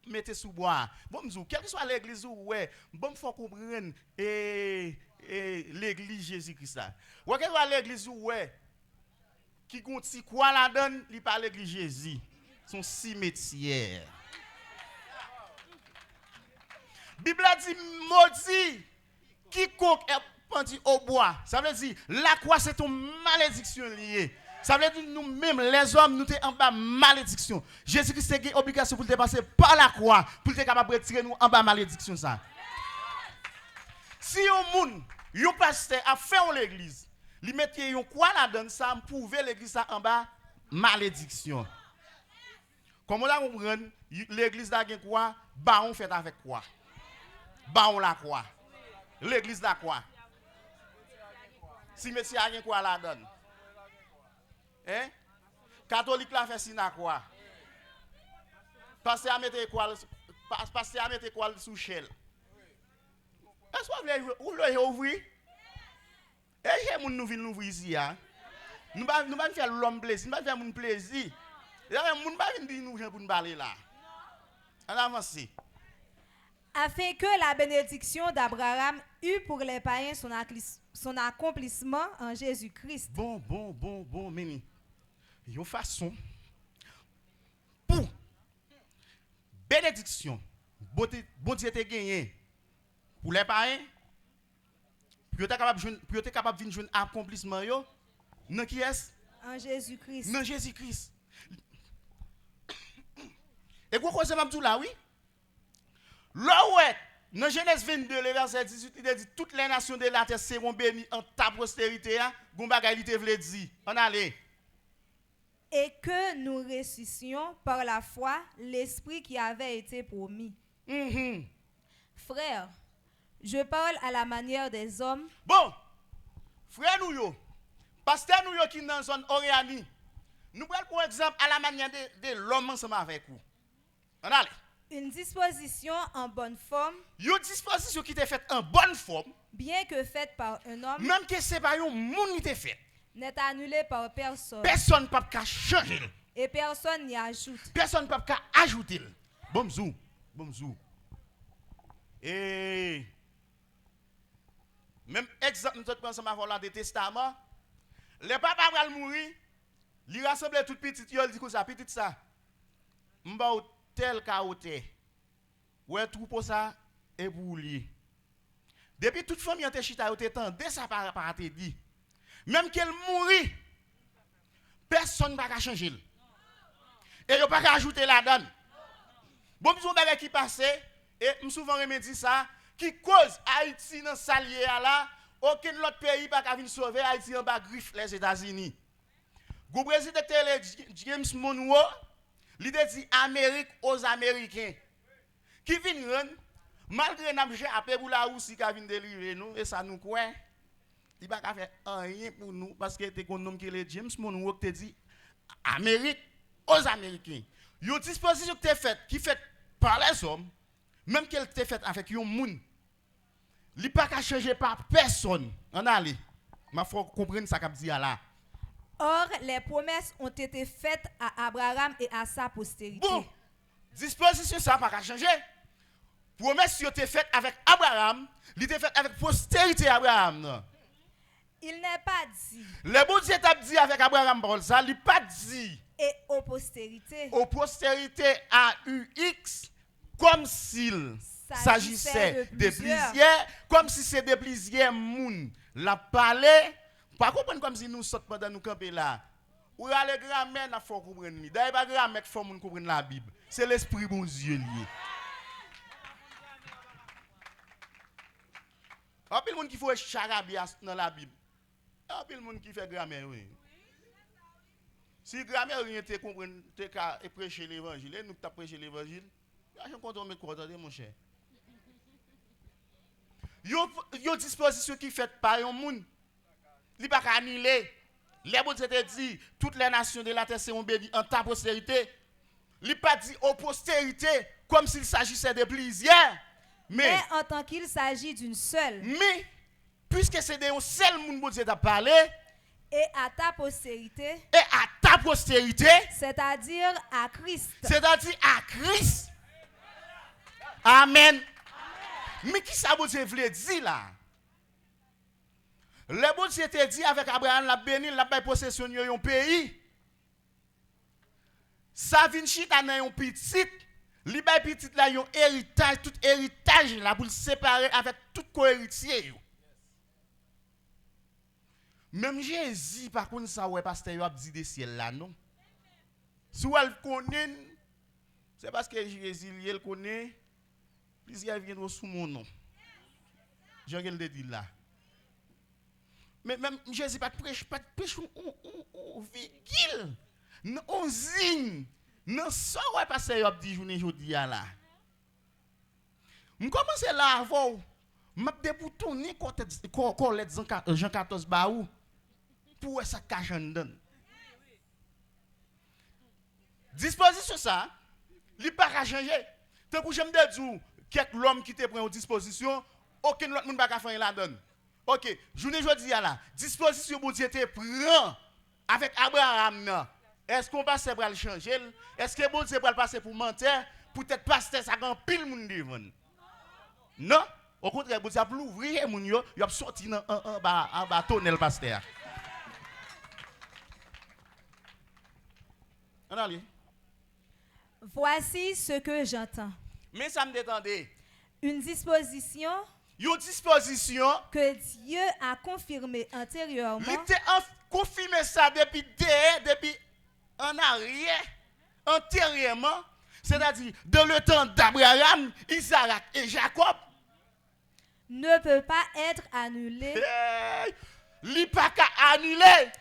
mettre sous bois. Bon, quelle que soit l'église ou ouais, bon, faut comprendre l'église Jésus-Christ. Ou quelle que soit l'église ou ouais, qui compte quoi la donne, il parle l'église Jésus. Son cimetière. Bible dit maudit quiconque est pendu au bois. Ça veut dire la croix c'est une malédiction liée. Ça veut dire nous-mêmes les hommes nous sommes en bas malédiction. Jésus-Christ a une obligation pour te passer par la croix pour être capable de retirer nous en bas malédiction ça. Si un monde, un pasteur a fait l'église, il mettait une croix là-dedans ça pour prouver l'église ça en bas malédiction. Comment là on prend l'église là gen quoi, bah on fait avec quoi? Bah on la croix. L'église la croix. Si monsieur a gen quoi la donne. Hein? Catholique la fait sina quoi? Pasteur a mettre quoi sous chel. Est-ce que vous voulez ouvrir? Et nous nous venons ouvrir ici hein. Nous pas faire l'homme plaisir, nous pas faire mon plaisir. Et nous pas venir nous pour nous parler là. On avance. Afin que la bénédiction d'Abraham eût pour les païens son accomplissement en Jésus-Christ. Bon, Mimi. Il y a une façon pour bénédiction, bon Dieu te gagné pour les païens, pour être capable de jouer un accomplissement, non qui est? En Jésus-Christ. Non Jésus-Christ. Et quoi que c'est là, oui? Là ouais, dans Genèse 22, le verset 18, il dit toutes les nations de la terre seront bénies en ta postérité. Gon bagay li te vle di. On allez. Et que nous ressuscions par la foi l'esprit qui avait été promis. Frères, je parle à la manière des hommes. Bon, frère nous yo, pasteur nous yo qui dans zone Oriani, nous prenons pour exemple à la manière de l'homme ensemble avec vous. On allez. Une disposition en bonne forme. Une disposition qui est faite en bonne forme. Bien que faite par un homme. Même que c'est pas un monde qui est fait. N'est annulée par personne. Personne ne peut changer. Et personne n'y ajoute. Personne ne peut ajouter. Bon zou. Et même exemple nous prenons ensemble avec le testament. Le papa va mourir. Il rassemble tout petit, il dit que ça petit ça. M'ba tel kaote. Ouais troupeau ça et bouli. Depuis toute famille en te chita yo te tande ça par te dit. Même qu'elle mourit, personne ne va changer. Et yo pas ajouter la donne. Bon besoin bagay qui passe et souvent remédie ça qui cause Haïti dans salier là, aucun autre pays pas venir sauver Haïti en bas griffe les États-Unis. Go président James Monroe il dit Amérique aux Américains. Qui vient rendre, malgré que après pour la Russie qui vient délivrer nous, et ça nous quoi? Il ne va pas faire rien pour nous, parce que c'est un homme qui est James Monroe qui dit Amérique aux Américains. Il y a une disposition qui est faite, par les hommes, même qu'elle est faite avec un monde. Il ne va pas changer par personne. On a allé. Il faut comprendre ça qu'il dit là. Or, les promesses ont été faites à Abraham et à sa postérité. Bon, disposition ça n'a pas changé. Promesse qui a été faite avec Abraham, il a été faite avec postérité Abraham. Il n'est pas dit. Le bon Dieu t'a dit avec Abraham, ça, il n'a pas dit. Et aux postérités. Aux postérités AUX, comme s'il s'agissait de plusieurs, comme si c'était de plusieurs moun. La parlé. Pas comprendre comme si nous sortons pendant nous camper là. Ou a les grammaires n'a faut comprendre ni. D'ailleurs pas grammaire qu'il faut moun comprendre la Bible. C'est l'esprit bon Dieu lié. En pile moun qui faut charabia dans la Bible. En pile moun qui fait grammaire oui. Si grammaire rien te comprendre te ka prêcher l'évangile, nous t'a prêcher l'évangile. Je compte mettre quoi attendez mon cher. Yo disposition qui faite par un moun. Il pas annulé Les bon Dieu te dit, toutes les nations de la terre seront bénies en ta postérité. Il n'a pas dit aux postérités comme s'il s'agissait de plusieurs. Mais en tant qu'il s'agit d'une seule. Mais, puisque c'est de un seul monde bon Dieu t'a parlé, et à ta postérité, c'est-à-dire à Christ. C'est-à-dire à Christ. Amen. Mais qui ça bon Dieu voulait dire là? Le bon Dieu te dit avec Abraham la béni, la bail possession de un pays. Ça vient chita dans un petit, li bail petit là un héritage, tout héritage là pour le séparer avec tout co-héritier. Même Jésus par contre ça ouais pasteur yo a dit des ciel là non. Si vous le connaissez, c'est parce que Jésus il connaît plusieurs viennent sous mon nom. Je viens de dire là. Mais même Jésus pas prêche on virgule. On zigne. Non ça ouais pasteur yo a dit journée jodi là. On commence là avant. M'a de pour tourner côté Jean 14 baou pour ça cache en dedans. Disposition ça, li pas changer. Tant que j'aime dire quelques l'homme qui te prend en disposition, aucun autre monde pas faire la donne. OK, journée jodi là, disposition bon Dieu te prend avec Abraham. Est-ce qu'on passe pour le changer? Est-ce que bon Dieu va passer pour mentir? Peut-être pasteur ça grand pile monde devant. Non, au contraire, bon Dieu a l'ouvrir moun yo, y a sorti dans un bateau le pasteur. On allez. Voici ce que j'entends. Mais ça me détendait. Une disposition que Dieu a confirmée antérieurement. Il a confirmé ça depuis en arrière, antérieurement, c'est-à-dire dans le temps d'Abraham, Isaac et Jacob. Ne peut pas être annulé. Il n'est pas qu'à annuler.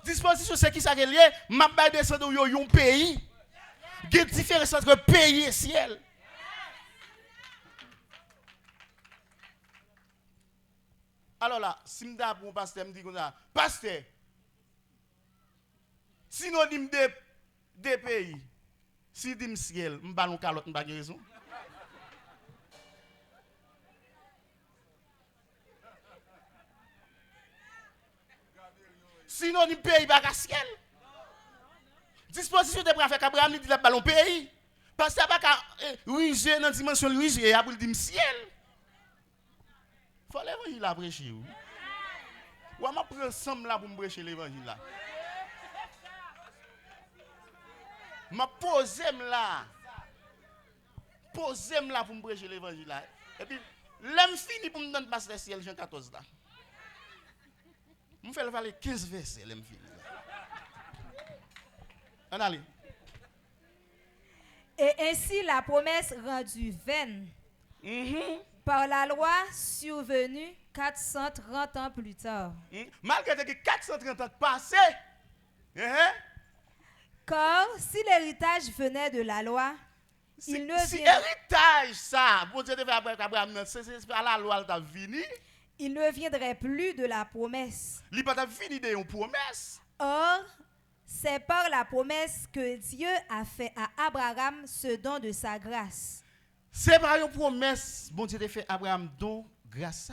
Disposition, c'est qui ça qui est lié? Ma baille descendre dans un pays. Il y a une différence entre pays et ciel. Alors là, si je dis pour pasteur, je dis comme ça, pasteur, synonyme de pays, si je dis ciel, je ne vais pas calotte, je n'ai pas raison. Synonyme pays, pas ciel. Disposition de faire qu'Abraham dit le ballon pays. Parce que pas ruger dans la dimension de ruger, il y a pour dire ciel. Il faut l'évangile à prêcher. Ou à prendre ensemble là pour me prêcher l'évangile là. Ma posez là. Posez là pour me prêcher l'évangile là. Et puis, l'homme fini pour me donner passer ciel Jean 14 là. Je fais le valer 15 versets, l'homme fini. On allez. Et ainsi la promesse rendue vaine par la loi survenue 430 ans plus tard. Malgré que 430 ans passés, car si l'héritage venait de la loi, il ne si héritage ça, bon Dieu devait avec Abraham, c'est à la loi qui venu. Il ne viendrait plus de la promesse. Il pas fini de une promesse. Or, c'est par la promesse que Dieu a fait à Abraham ce don de sa grâce. C'est par une promesse, bon Dieu a fait à Abraham don grâce.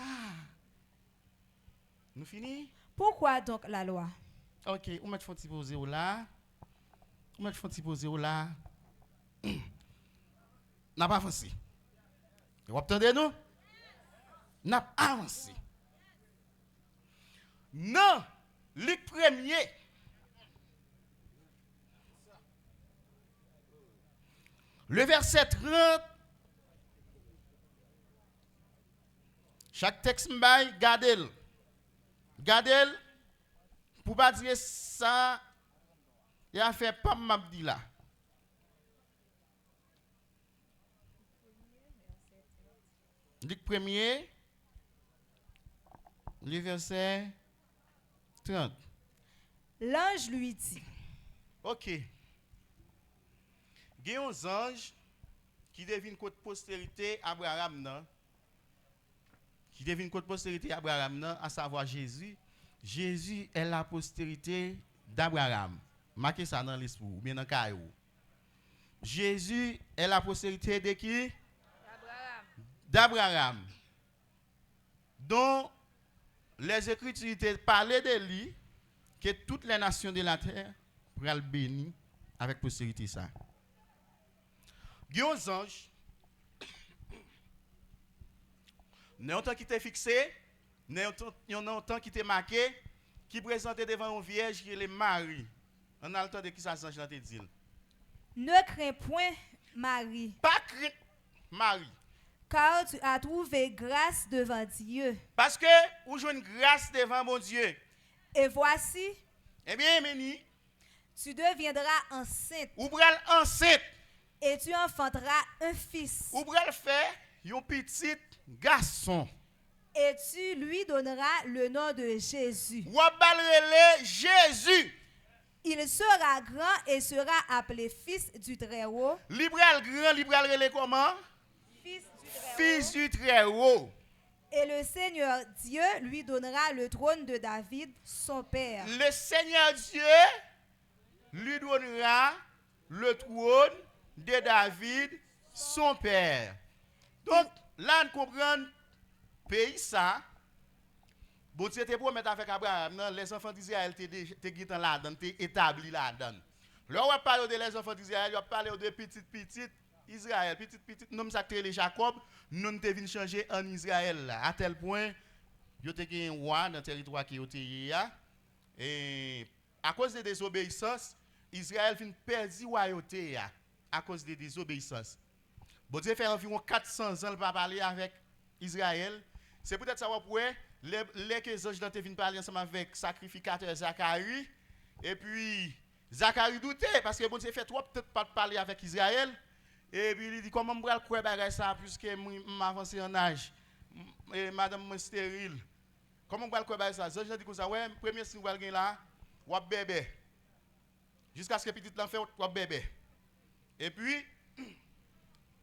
Nous finissons? Pourquoi donc la loi? OK, on met petit poser là. On met petit poser là. N'a pas avancé. Vous entendez nous? N'a pas avancé. Non, le premier. Le verset 30. Chaque texte m'baille, gardez-le. Gardez-le. Pour pas dire ça, il a fait pas m'abdi là. Le premier, le verset 30. L'ange lui dit. OK. Il y a un ange qui devine côté postérité Abraham, qui devine côté postérité Abraham, à savoir Jésus. Jésus est la postérité d'Abraham. Marquez ça dans l'esprit ou bien dans le caillou. Jésus est la postérité de qui? D'Abraham. Dont les Écritures parlaient de lui, que toutes les nations de la terre pourraient le bénir avec postérité ça. Il y a un ange, il y a un temps qui était fixé, il y a un temps qui était marqué, qui présentait devant une vierge qui est Marie. On a le temps de qui ça ange là te dit. Ne crains point, Marie, Pas crainte, Marie. car tu as trouvé grâce devant Dieu. Parce que vous jouez une grâce devant mon Dieu. Et voici, Eh bien, Méni, tu deviendras enceinte vous prenez enceinte, et tu enfanteras un fils. vous prenez faire un petit garçon. Et tu lui donneras le nom de Jésus. Vous allez Jésus. Il sera grand et sera appelé fils du Très-Haut. Libral grand, libral relais comment? Fils du Très-Haut. Fils du Très-Haut. Et le Seigneur Dieu lui donnera le trône de David, son père. Le Seigneur Dieu lui donnera le trône de David, son père. Donc, là, on comprend, pays ça, bon, Dieu te promet avec Abraham, non, les enfants d'Israël étaient là-dedans, établis là-dedans. Là, on va parler de les enfants d'Israël, on va parler de petites Israël, petite, nous sommes les Jacob, nous nous devons changer en Israël, là, à tel point, il y a un roi dans le territoire qui est là, et à cause de désobéissance, Israël vient perdre la royauté à cause de désobéissance. Bon Dieu fait environ 400 ans, il va parler avec Israël. C'est peut-être ça pour les que les anges viennent parler ensemble avec le sacrificateur Zacharie. Et puis, Zacharie doutait parce que bon Dieu fait trop peut-être pas parler avec Israël. Et puis, il dit comment je vais croire ça puisque je m'avance en âge. Et madame est stérile. Comment je vais croire ça? Les anges disent comme ça, ouais, premier signe que vous là, ou bébé. Jusqu'à ce que petit l'enfant ou bébé. Et puis,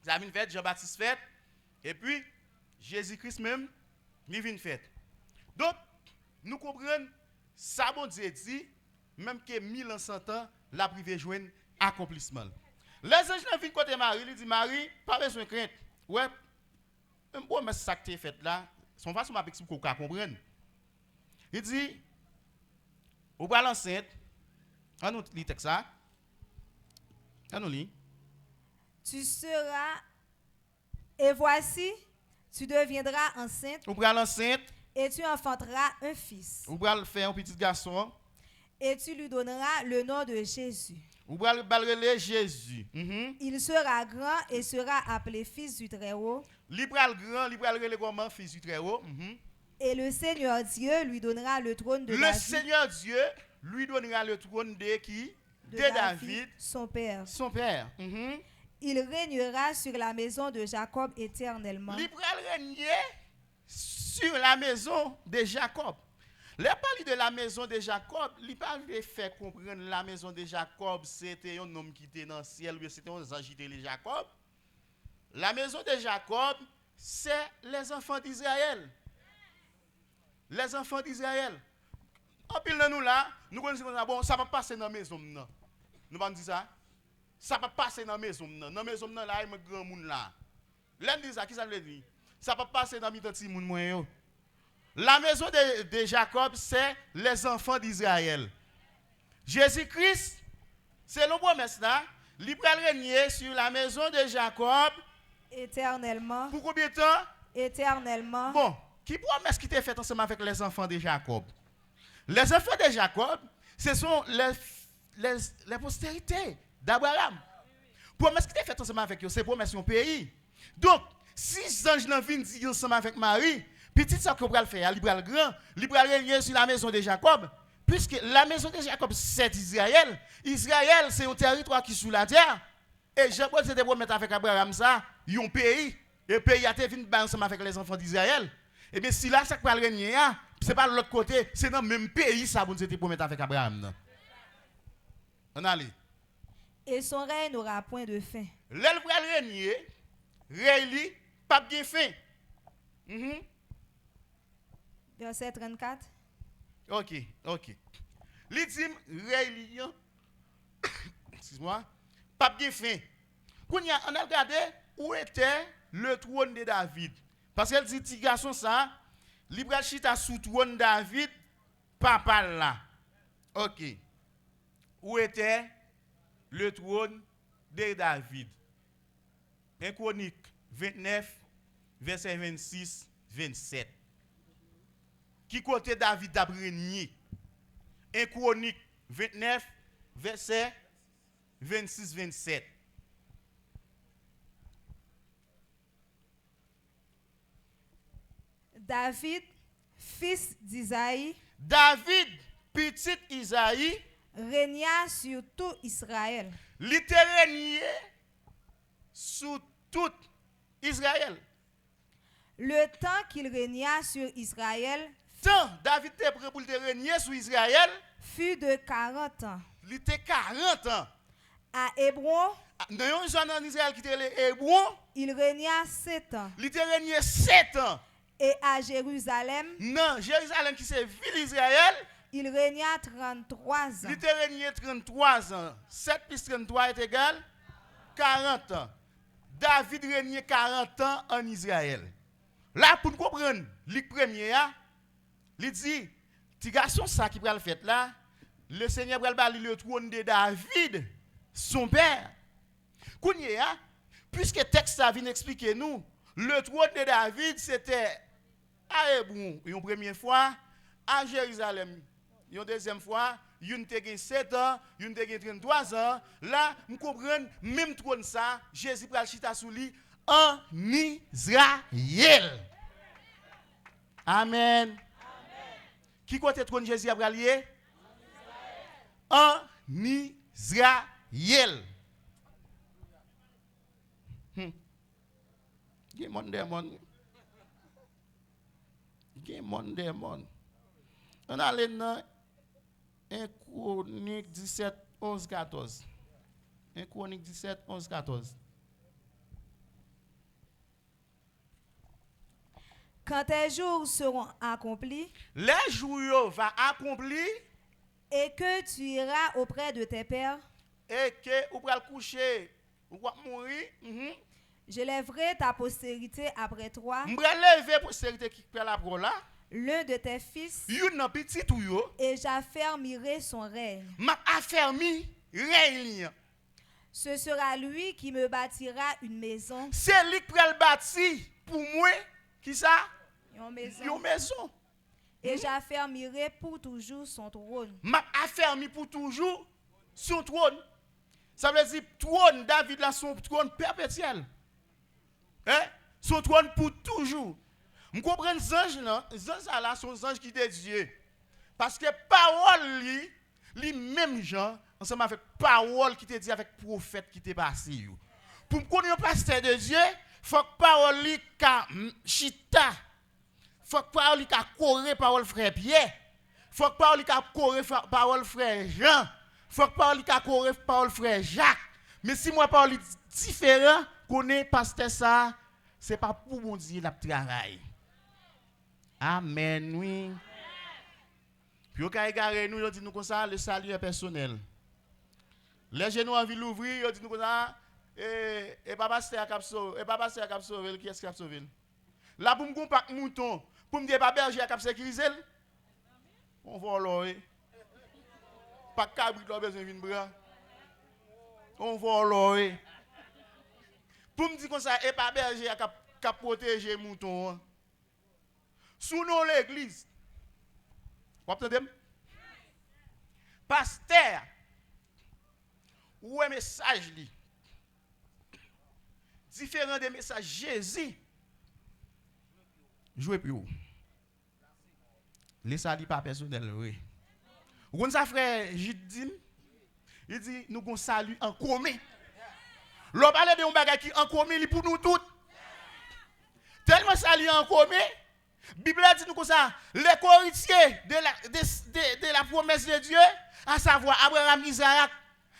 Zamine fête, Jean-Baptiste fête, et puis Jésus-Christ même, il vient fête. Donc, nous comprenons, ça bon Dieu dit, même que 1100 ans, la privée joigne accomplissement. Les anges viennent côté Marie, il dit Marie, pas besoin de crainte. Ouais, bon, mais ça que tu as fait là, son façon m'a expliqué pour qu'on comprenne. Il dit, au bras l'enceinte, on nous lit ça. On nous lit. Tu seras, et voici, tu deviendras enceinte, Ou pral enceinte, et tu enfanteras un fils. ou pral faire un petit garçon, Et tu lui donneras le nom de Jésus. ou pral balrele Jésus. Il sera grand et sera appelé fils du Très-Haut. Li pral grand, li pral rele comment fils du Très-Haut. Et le Seigneur Dieu lui donnera le trône de Le David, Seigneur Dieu lui donnera le trône de qui? de De David, son père. son père. Il régnera sur la maison de Jacob éternellement. Li pral régner sur la maison de Jacob. Les parler de la maison de Jacob, il pas fait comprendre la maison de Jacob, c'était un homme qui était dans le ciel, c'était un ange qui était Jacob. La maison de Jacob, c'est les enfants d'Israël. Les enfants d'Israël. En pile de nous là, nous connaissons bon, ça va passer dans la maison. Nous allons dire ça. Ça va passer dans la maison. Dans la maison là, il y a un grand monde là. L'un dit ça, qui ça veut dire? Ça va passer dans le petit monde. La maison de Jacob, c'est les enfants d'Israël. Jésus-Christ, c'est le promesse là. Il va régner sur la maison de Jacob. Éternellement. Pour combien de temps? Éternellement. Bon, qui promesse qui était faite ensemble avec les enfants de Jacob? Les enfants de Jacob, ce sont les postérités d'Abraham. Promesse qui était faite ensemble avec eux, c'est promesse de pays. Donc, si les anges viennent dire ensemble avec Marie, petit ça qu'on va faire, il va le grand, il va régner sur la maison de Jacob, puisque la maison de Jacob, c'est Israël. Israël, c'est un territoire qui est sous la terre. Et Jacob s'était promis avec Abraham ça, il y a un pays, et le pays a été venu ensemble avec les enfants d'Israël. Et bien, si là, ça va régner, ce n'est pas de l'autre côté, c'est dans le même pays, ça, vous s'était promis avec Abraham. On allait. Et son règne n'aura point de fin. L'elle va régner, régner, pas de fin. Verset 34. OK. Li dit réunion excuse-moi, pas bien fin. On a regardé où était le trône de David. Parce qu'elle dit petit garçon ça, Libra chita sous trône David, papa là. OK. Où était le trône de David? 1 Chronique 29 verset 26 27. Qui côté David a régné? 1 Chronique 29 verset 26 27. David, fils d'Isaïe, David, petit Isaïe, régna sur tout Israël. Il était régné sur tout Israël. Le temps qu'il régna sur Israël Tant David était prêt pour régner sur Israël, fut de 40 ans. il était 40 ans. À Hébron, Dans une zone en Israël qui était Hébron, il régna 7 ans. il était régné 7 ans. Et à Jérusalem, Dans Jérusalem qui c'est ville d'Israël, il régna 33 il ans. était régné 33 ans. 7 plus 33 est égal 40 ans. David régné 40 ans en Israël. Là, pour nous comprendre, le premier, il dit, petit garçon, ça qui va le faire là, le Seigneur va le balayer le trône de David, son père. Puisque le texte ça vient expliquer nous, le trône de David, c'était à Hébron, une première fois, à Jérusalem, une deuxième fois, une te 7 ans, une te 33 ans. Là, nous comprenons, même trône ça, Jésus pral chita sous lui en Israël. Amen. Qui côté trône Jésus a lié? En Israël. Il y a monde démon. Il y a monde démon. On a allé dans 1 Chronique 17, 11, 14. 1 Chronique 17, 11, 14. Quand tes jours seront accomplis Les jours va accomplir et que tu iras auprès de tes pères, et que vous allez coucher, vous allez mourir. je lèverai ta postérité après toi, Je vais lever pour sécurité qui fait la pro là. l'un de tes fils, Yon petit ou yo, et j'affermirai son règne. m'a affermi règne. Ce sera lui qui me bâtira une maison. C'est lui qui va le bâtir pour moi. Qui ça? Une maison. Une maison. Et j'affermirai pour toujours son trône. M'a affermi pour toujours son trône. Ça veut dire trône David là son trône perpétuel. Hein? Son trône pour toujours. Vous comprenez les anges là? Les anges là sont les anges qui étaient Dieu. Parce que parole li même gens ensemble avec parole qui te dit avec prophète qui t'est passé. Pour me connaître un pasteur de Dieu, faut que parole li ka chita. Faut que parole li ka correr parole frère Pierre. Faut que parole li ka correr parole frère Jean. Faut que parole li ka correr parole frère Jacques. Mais si moi parole différent, connaît pasteur ça, c'est pas pour mon Dieu la travail. Amen, oui. Puis au cas égaré, nous dit nous comme ça, le salut est personnel. Les genoux en ville ouvrir, ils dit nous comme ça, et papa c'est à cap sauver, et papa c'est à cap sauver, qui est-ce qui a sauvé? Là pour me compact mouton, pour me dire pas berger à cap sécuriser, on va l'oreille. Pas cabri là besoin de bras. On va l'oreille. Pour me dire comme ça, et pas berger à cap protéger mouton. Sous nous l'église. Vous entendez? Pasteur, où est le message li? Différent des messages Jésus. Jouez plus haut. Laissez ça pas personnel. Oui. Vous connaissez ça, frère Jidim? Il dit nous avons salut en commun. L'on parle de un bagage qui en commun pour nous tous. Tellement salut en commun. Bible dit nous comme ça, les héritiers de la promesse de Dieu, à savoir Abraham, Isaac,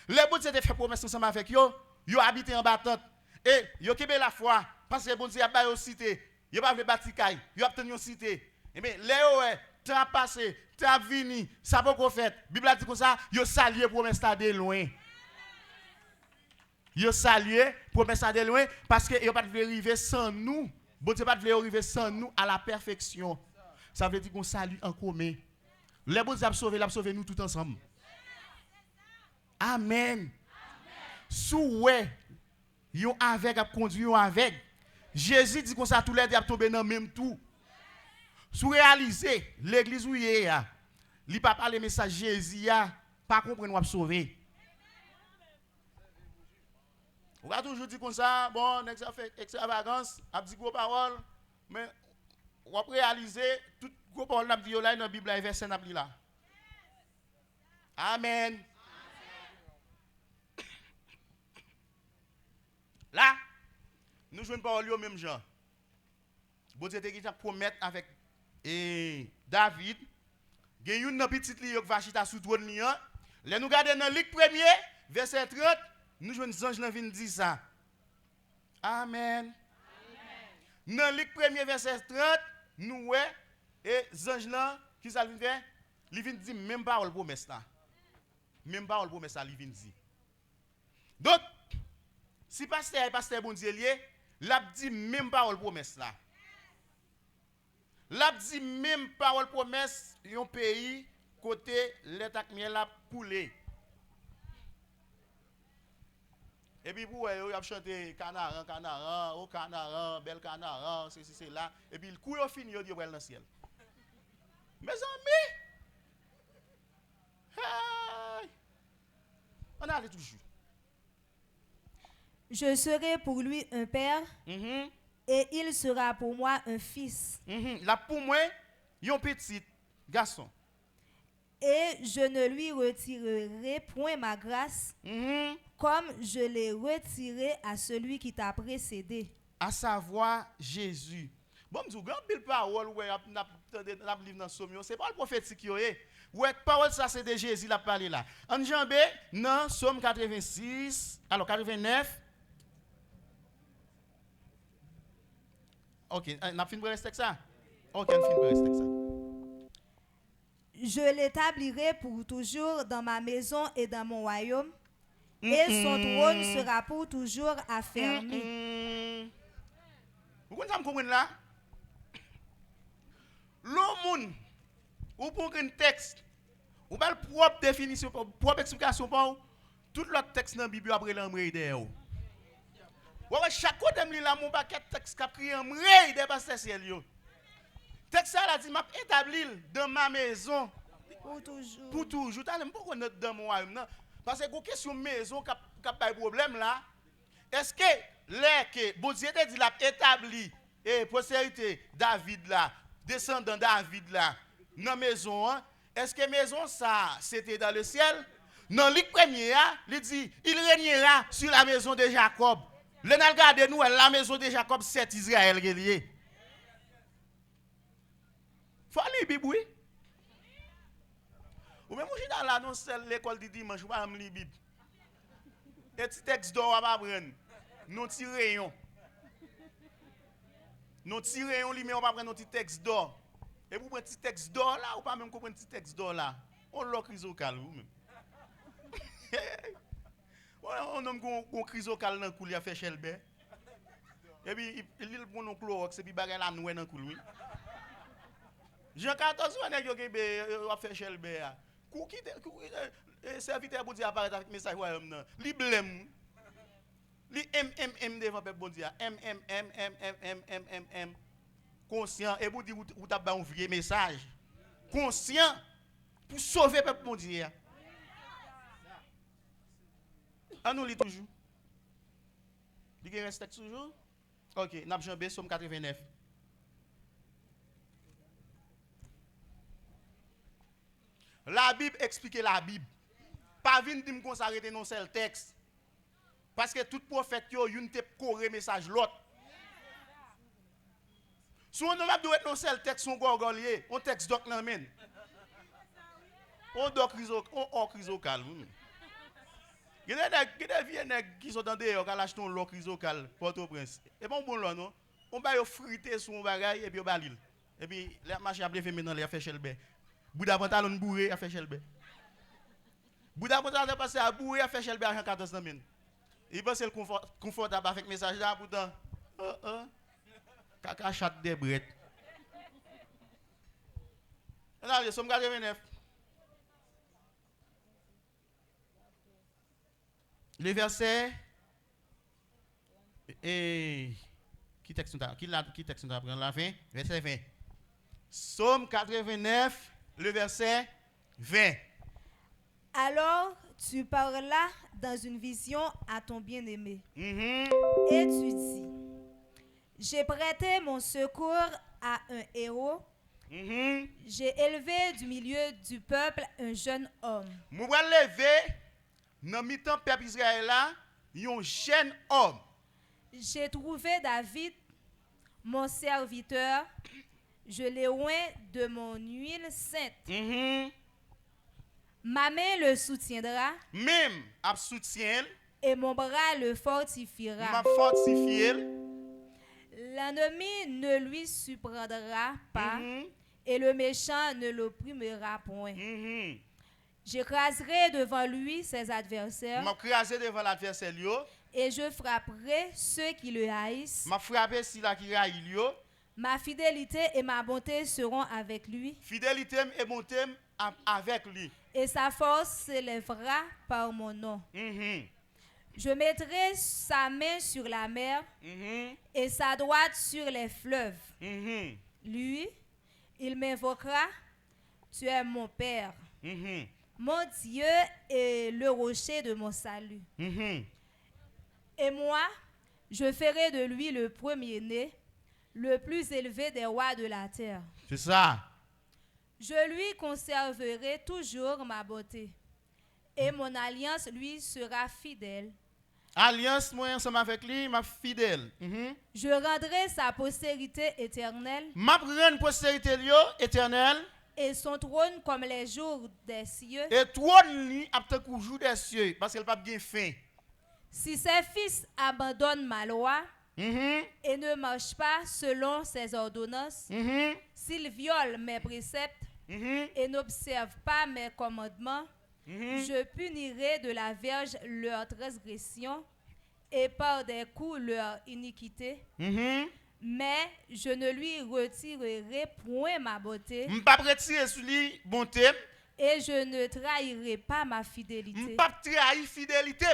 les bon Dieu fait promesse ensemble avec eux, ils habitent en battante et ils ont la foi parce que bon Dieu a pas une cité, ils pas bâtir caille, ils obtenu une cité. Et bien les t'as passé, t'as venu, ça pas qu'on fait. Bible a dit comme ça, yo salué promesse ça de loin. Yo salué promesse ça de loin parce que yo pas de arriver sans nous. Bon Dieu pas de arriver sans nous à la perfection. Ça veut dire qu'on salue en commun. Les bons a sauvé nous tout ensemble. Amen. Sous ouais, yon avec a conduit yon avec. Jésus dit comme ça tous les deux a tombé dans même tout. Sous réaliser l'église où il est a, li pas parler message Jésus a, pas comprendre ou a sauver. On va toujours dire comme ça, bon, on fait extravagance, a dit gros parole, mais on va réaliser tout gros parole n'a dit là dans la Bible et verset n'a là. Amen. Là, nous jouons une parole au même genre. Bon Dieu qui t'a promettre avec David, il y a une petite ligne qui va chita sous trône lion. Là nous regardons dans Luc 1er, verset 30, nous jouons un ange qui dit ça. Amen. Dans Luc 1er, verset 30, nous ouais et ange là qui ça vient faire, il vient dire même parole promesse là. Même parole promesse là, il vient dire. Donc si pasteur bon Dieu lié, l'a dit même parole promesse là. L'a dit même parole promesse yon pays côté l'état miel la coulé. Et puis pour y a chanté canaran, au canaran, bel canaran, c'est là et puis le coup yo fini yo dit dans le ciel. Mes amis, hey, on allait toujours. Je serai pour lui un père, et il sera pour moi un fils. Là pour moi, un petit garçon. Et je ne lui retirerai point ma grâce, comme je l'ai retiré à celui qui t'a précédé. À savoir Jésus. Bon, je dis, grand pile parole, ouais, n'a livre dans Somme, c'est pas le prophétique qui est. Ouais, parole ça c'est de Jésus la parlé là. En jambé, dans Somme 86, alors 89. OK, on a fini pour rester ça. OK, on finit pour rester ça. Je l'établirai pour toujours dans ma maison et dans mon royaume, et son trône sera pour toujours affermi. Vous comprenez là? L'homme, ou pour un texte, ou pas le propre définition, propre explication pour tout l'autre texte dans la Bible après l'embrayé derrière. Ouais, chaque côté me là mon paquet texte qui crié embrayé des pasteurs ciel yo. Texte ça là dit m'a établi dans ma maison Pour toujours. Pour toujours. T'as même pas notre dans mon royaume non parce que question maison qui a pas problème là. Est-ce que les que bon Dieu te dit l'a établi et postérité David là, descendant David là dans maison hein? Est-ce que maison ça c'était dans le ciel? Dans Luc 1er, il dit il régnera sur la maison de Jacob. Le n'a regardé nous la maison de Jacob c'est Israël relié. Faut lire Bible oui. Ou même je dans l'annonce l'école du dimanche ou pas lire Bible. Et petit texte d'or à pas prendre. Non ti rayon. Non ti rayon li mais on pas prendre non petit texte d'or. Et pour prendre petit texte d'or là ou pas même comprendre petit texte d'or là. On l'a chrysocal ou même. On homme gon chrysocal dans coul il a fait chelbe. Et puis il prend non chlorox et puis bagay la noue dans coul oui. Jean 14 on nèg yo kebe a fait chelbe a. Kou ki serviteur bon Dieu apparaît avec message royaume nan. Li blême. Li devant peuple bon Dieu. Conscient et pour dire ou t'a ba un vieux message. Conscient pour sauver peuple bon Dieu. On nous lit toujours. Il reste toujours. OK, n'a jambé Somme 89. La Bible explique la Bible. Pas vinn dim kon s'arrêter non seul texte. Parce que tout prophète yo yon te coré message l'autre. Si on n'a pas doit non seul texte son gorgolier, on texte doc nan men. On doc chrysocal. Il y a des vieux nèg qui sont dans dehors qui achètent un chrysocal Port-au-Prince. Et bon là non, on va yo friter sur un bagage et puis on va l'île. Et puis, les machines à lever maintenant, les fait chelbe. Bouda pantalon bourré, a fait chelbe. Bouda pantalon passé à bourré, a fait chelbe à 14 ans. Il pense le confortable avec message là, pourtant. Caca chat des brettes. Allez, somme 89. Le verset. Et. Qui texte nous apprend la fin? Verset 20. Somme 89, le verset 20. Alors tu parlas dans une vision à ton bien-aimé. Mhm. Et tu dis, j'ai prêté mon secours à un héros. Mhm. J'ai élevé du milieu du peuple un jeune homme. Moi vais lever dans mi-temps peuple Israël là, un jeune homme. J'ai trouvé David, mon serviteur. Je l'ai oint de mon huile sainte. Mhm. Ma main le soutiendra Même à soutien, et mon bras le fortifiera. m'a fortifié. L'ennemi ne lui surprendra pas Mhm. et le méchant ne l'opprimera point. Mhm. J'écraserai devant lui ses adversaires M'a crasé devant l'adversaire yo, et je frapperai ceux qui le haïssent. m'a frappé si la qui raïl yo. Ma fidélité et ma bonté seront avec lui Fidélité et bonté avec lui. et sa force s'élèvera par mon nom. Mhm. Je mettrai sa main sur la mer Mhm. et sa droite sur les fleuves. Mhm. Lui, il m'invoquera, tu es mon Père, Mhm. mon Dieu et le rocher de mon salut. Mhm. Et moi, je ferai de lui le premier-né, le plus élevé des rois de la terre. C'est ça. Je lui conserverai toujours ma beauté, et mon alliance lui sera fidèle. Alliance moi ensemble avec lui, m'a fidèle. Mhm. Je rendrai sa postérité éternelle M'a prendre postérité yo éternelle et son trône comme les jours des cieux. et trône li a tant kou jour des cieux parce qu'elle pas bien fin. Si ses fils abandonnent ma loi Mhm. et ne marchent pas selon ses ordonnances, Mhm. s'ils violent mes préceptes Mhm. et n'observent pas mes commandements, Mhm. je punirai de la verge leur transgression et par des coups leur iniquité, Mhm. mais je ne lui retirerai point ma beauté M'pas retirer sur lui bonté, et je ne trahirai pas ma fidélité. m'pas trahir fidélité.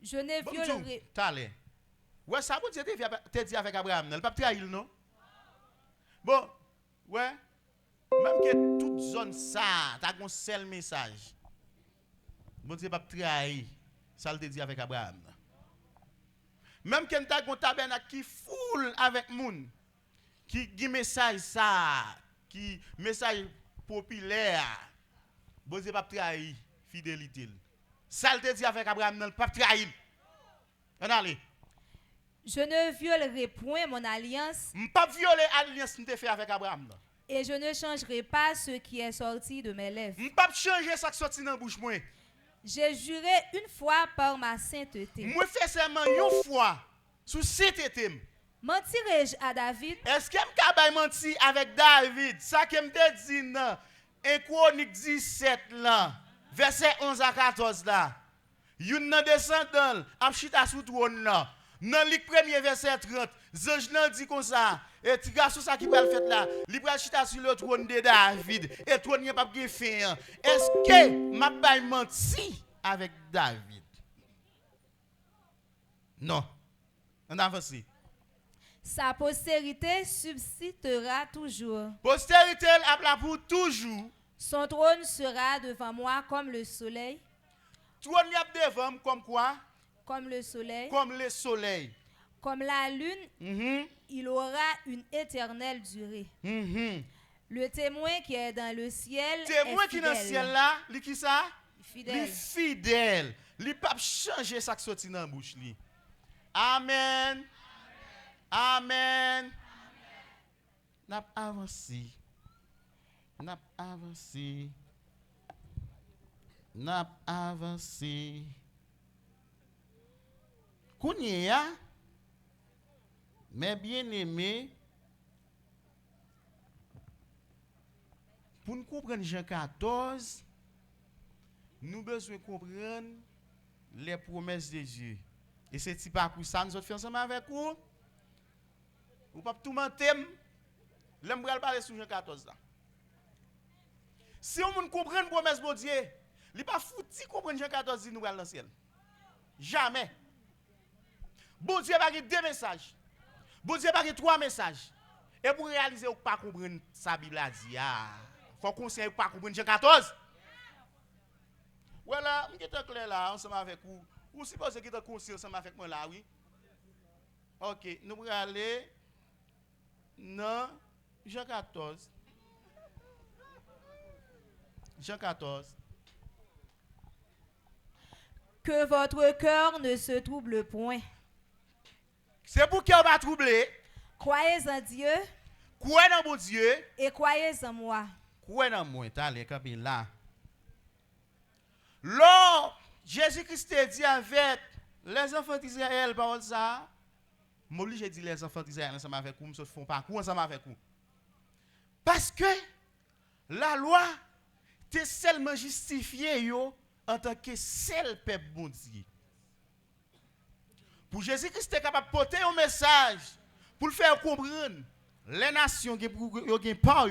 Je ne Bon violerai Talé. Ouais, ça vous te dit avec Abraham, elle pas trahir non. Bon, ouais. Même que toute zone ça, t'as un seul message. Bon Dieu pas trahir. Ça le te dit avec Abraham. Même que t'as un tabernacle qui foule avec moun, qui dit message ça, qui message populaire. Bon Dieu pas trahir fidélité. Ça le te dit avec Abraham, non pas trahir. On allez. Je ne violerai point mon alliance M'pas violer alliance m'te fait avec Abraham. et je ne changerai pas ce qui est sorti de mes lèvres. M'pas changer ça qui sorti dans bouche moi. J'ai juré une fois par ma sainteté. Moi fais seulement une fois sous sainteté. Mentirai-je à David? Est-ce que m'ka menti avec David? Ça que m'te dit dans 1 Chronique 17 là, verset 11 à 14 là. Yon nan descendant ap chita sous trône là. Dans Luc 1er verset 30, Zange nan dit comme ça, et ti garçon ça qui va le faire là, li pral chita sur le trône de David, et trône n'y pas gen fin. Est-ce que m'a bay menti avec David? Non. On avance. Sa postérité subsistera toujours. Postérité a là pour toujours. Son trône sera devant moi comme le soleil, Trône y a devant comme quoi? comme le soleil, Comme le soleil. comme la lune. Mhm. Il aura une éternelle durée. Mhm. Le témoin qui est dans le ciel Témoin est qui dans le fidèle. ciel là, li qui ça? Li Fidèle. fidèle. Li pas changer ça qui sorti dans bouche li. Amen. Amen. N'a avancé. N'a avancé. N'a avancé. Kounia, mes bien-aimés, Pour nous comprendre Jean 14, nous besoin comprendre les promesses de Dieu. Et c'est petit parcours ça nous faisons ensemble avec vous. Vous pas tout mentir. L'aime parler sur Jean 14 là. Si on comprend la promesse de Dieu, il n'est pas foutu comprendre Jean 14 dit nous allons dans le ciel. Jamais. Bon Dieu va deux messages. Bon Dieu va trois messages. Et pour réaliser, vous ne pas comprendre sa Bible a dit. Il faut qu'on ne pas comprendre Jean 14. Voilà, je suis clair là, ensemble avec vous. Vous supposez que vous êtes conscient ensemble avec moi là, oui? Ok, nous allons aller dans Jean 14. Jean 14. Que votre cœur ne se trouble point. C'est pour qu'il va troubler. Croyez en Dieu. Croyez dans mon Dieu. Et croyez en moi. Croyez dans moi. T'allez, capé là. Lors, Jésus-Christ a dit avec les enfants d'Israël, parole ça. Moi, j'ai dit les enfants d'Israël ensemble avec vous, ils font parcours ensemble avec vous. Parce que la loi t'es seulement justifié en tant que seul peuple bon Dieu. Pour Jésus-Christ est capable de porter un message pour le faire comprendre les nations qui ont pas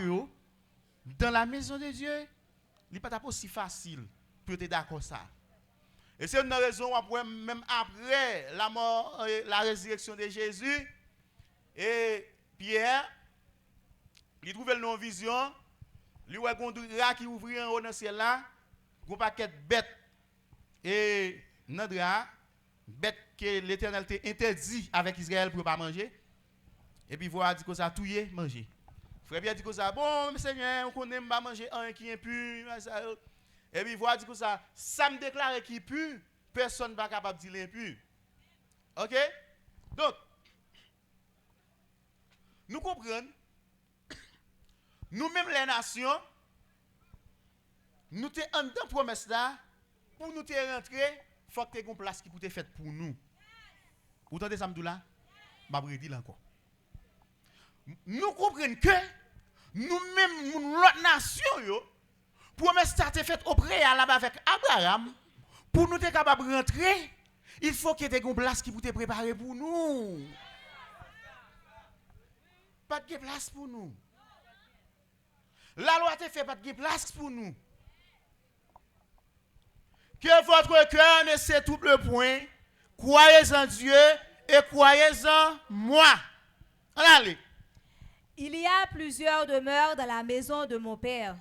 dans la maison de Dieu. Il n'est pas aussi facile pour être d'accord ça. Et c'est une raison même après la mort et la résurrection de Jésus, et Pierre, il trouve une vision, il voit un drap qui ouvre en haut dans le ciel là, un paquet de bêtes, et dans le drap, bêtes que l'Éternel t'a interdit avec Israël pour ne pas manger, et puis voilà, dit que ça tout y manger. Frère Pierre dit que ça, bon, Seigneur, on connaît pas manger un qui est impur, et puis voilà, dit que ça me déclare qu'il est pur, personne ne va pas capable de dire impur. Ok? Donc, nous comprenons, nous-mêmes les nations, nous sommes en dedans promesse là, pour nous te rentrer, il faut que tu aies une place qui peut être faite pour nous. Vous entendez ça, là? Je vais dire encore. Nous comprenons que nous-mêmes, l'autre nation, promesse ça a été faite au préalable avec Abraham. Pour nous être capable de rentrer, il faut qu'il y ait une place qui peut être préparée pour nous. Pas de place pour nous. La loi a été faite, pas de place pour nous. Que votre cœur ne se trouble point. Croyez en Dieu et croyez en moi. Allez. Il y a plusieurs demeures dans la maison de mon père.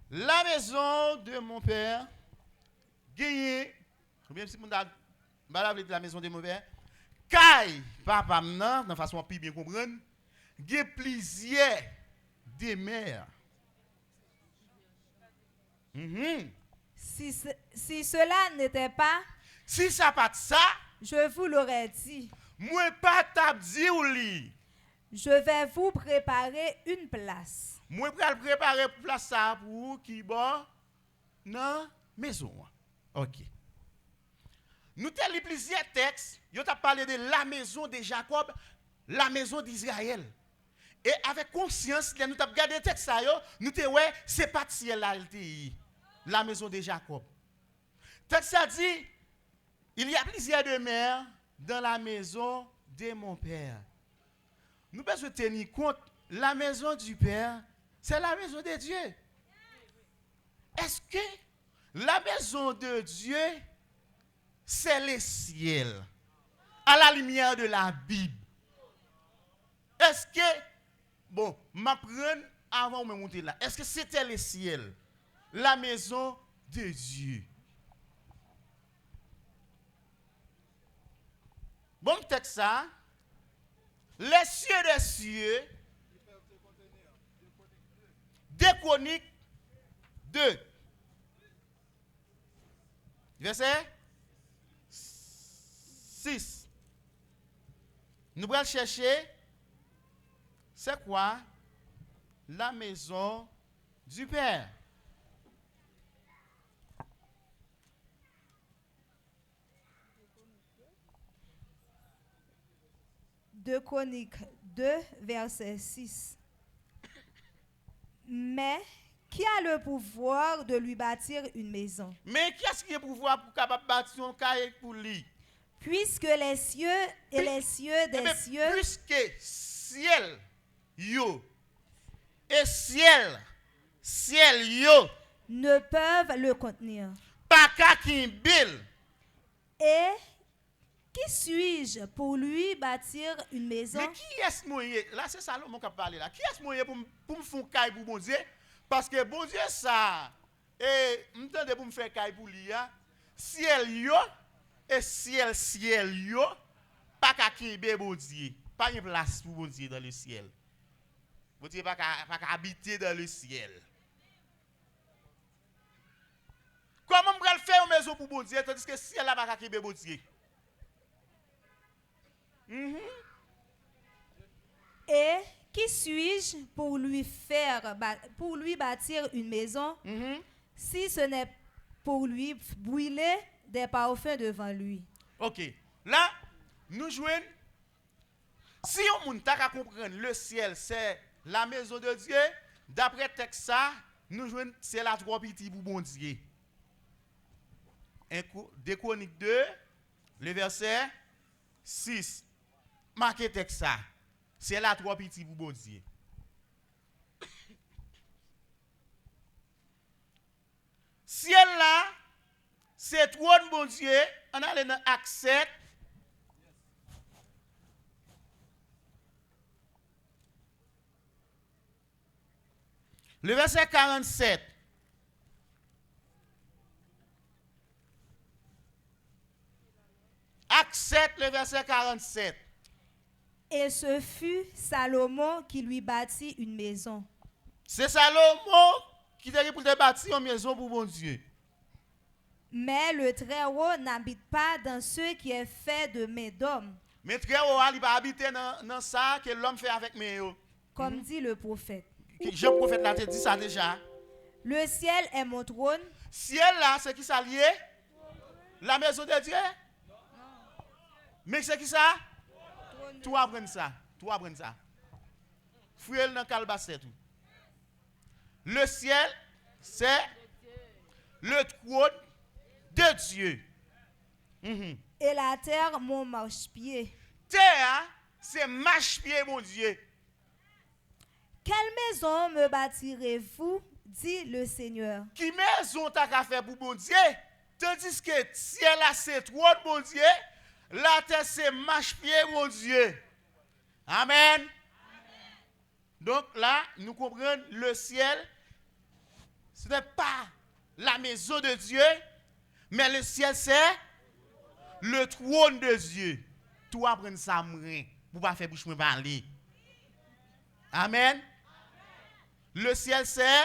La maison de mon père, gagné, bien si mon de la maison de mon père, Kai, papa, de façon plus bien comprendre, il y a plusieurs demeures. Si cela n'était pas, si ça pas de ça, je vous l'aurais dit. Moi pas t'a dit ou li. Je vais vous préparer une place. Moi vais préparer une place ça pour qui bon non maison. OK. Nous avons plusieurs textes, yo t'a parlé de la maison de Jacob, la maison d'Israël. Et avec conscience, nous avons regardé le texte ça yo, nous te ouais, c'est pas ciel là la maison de Jacob. Texte ça dit il y a plusieurs demeures dans la maison de mon père. Nous devons tenir compte, la maison du Père, c'est la maison de Dieu. Est-ce que la maison de Dieu, c'est le ciel, à la lumière de la Bible? Est-ce que, bon, m'apprendre avant de me monter là, est-ce que c'était le ciel, la maison de Dieu? Bon, texte ça. Les cieux des cieux, 2 Chroniques 2, verset 6. Nous allons chercher, c'est quoi? La maison du Père. De Chroniques 2, verset 6. Mais Qui a le pouvoir de lui bâtir une maison? Mais qui est-ce qui a le pouvoir pour capable bâtir un cahier pour lui? Puisque les cieux et les cieux des cieux Puisque ciel yo et ciel yo ne peuvent le contenir. pas qu'à kimbil. Et qui suis-je pour lui bâtir une maison? Mais qui est-ce moyen? Là c'est Salomon qui a parlé là. Qui est-ce moyen pour me faire un cahier pour bon Dieu? Parce que bon Dieu ça et m'tende pour me faire cahier pour lui ciel yo et ciel yo pas qu'à kimbe bon Dieu. Pas une place pour bon Dieu dans le ciel. Bon Dieu pas qu'à habiter dans le ciel. Comment on va faire une maison pour bon Dieu tandis que le ciel là pas qu'à kimbe bon Dieu? Et qui suis-je pour lui bâtir une maison si ce n'est pour lui brûler des parfums devant lui? Ok. Là, nous jouons. Si on ne t'a qu'à comprendre, le ciel, c'est la maison de Dieu. D'après le texte, ça, nous jouons, c'est la trois petits pour bon Dieu. 2 Chroniques 2, le verset 6. Marquez texte ça. C'est la trois petits pour bon Dieu. Ciel là, c'est trois de bon Dieu. On a dans Acte 7. Le verset 47. Acte 7, le verset 47. Et ce fut Salomon qui lui bâtit une maison. C'est Salomon qui t'a pour te bâtir une maison pour bon Dieu. Mais le Très-Haut n'habite pas dans ce qui est fait de mains d'homme. Mais Très-Haut, il va habiter dans ça que l'homme fait avec mes yeux. Comme dit le prophète. Jean prophète l'a dit ça déjà. Le ciel est mon trône. Ciel là, c'est qui ça lié? La maison de Dieu? Mais c'est qui ça? Tout apprendre ça. Tout apprendre ça. Fouille dans calbasset tout. Le ciel, c'est le trône de Dieu. Et la terre, mon marchepied. Terre, c'est marchepied, mon Dieu. Quelle maison me bâtirez-vous, dit le Seigneur. Qui maison t'as qu'à faire pour bon Dieu? Tandis que ciel là, c'est trône, mon Dieu. La terre, c'est marchepied, mon Dieu. Amen. Donc là, nous comprenons le ciel, ce n'est pas la maison de Dieu, mais le ciel, c'est le trône de Dieu. Tout apprendre ça, pour pas faire bouche me parler. Amen. Le ciel, c'est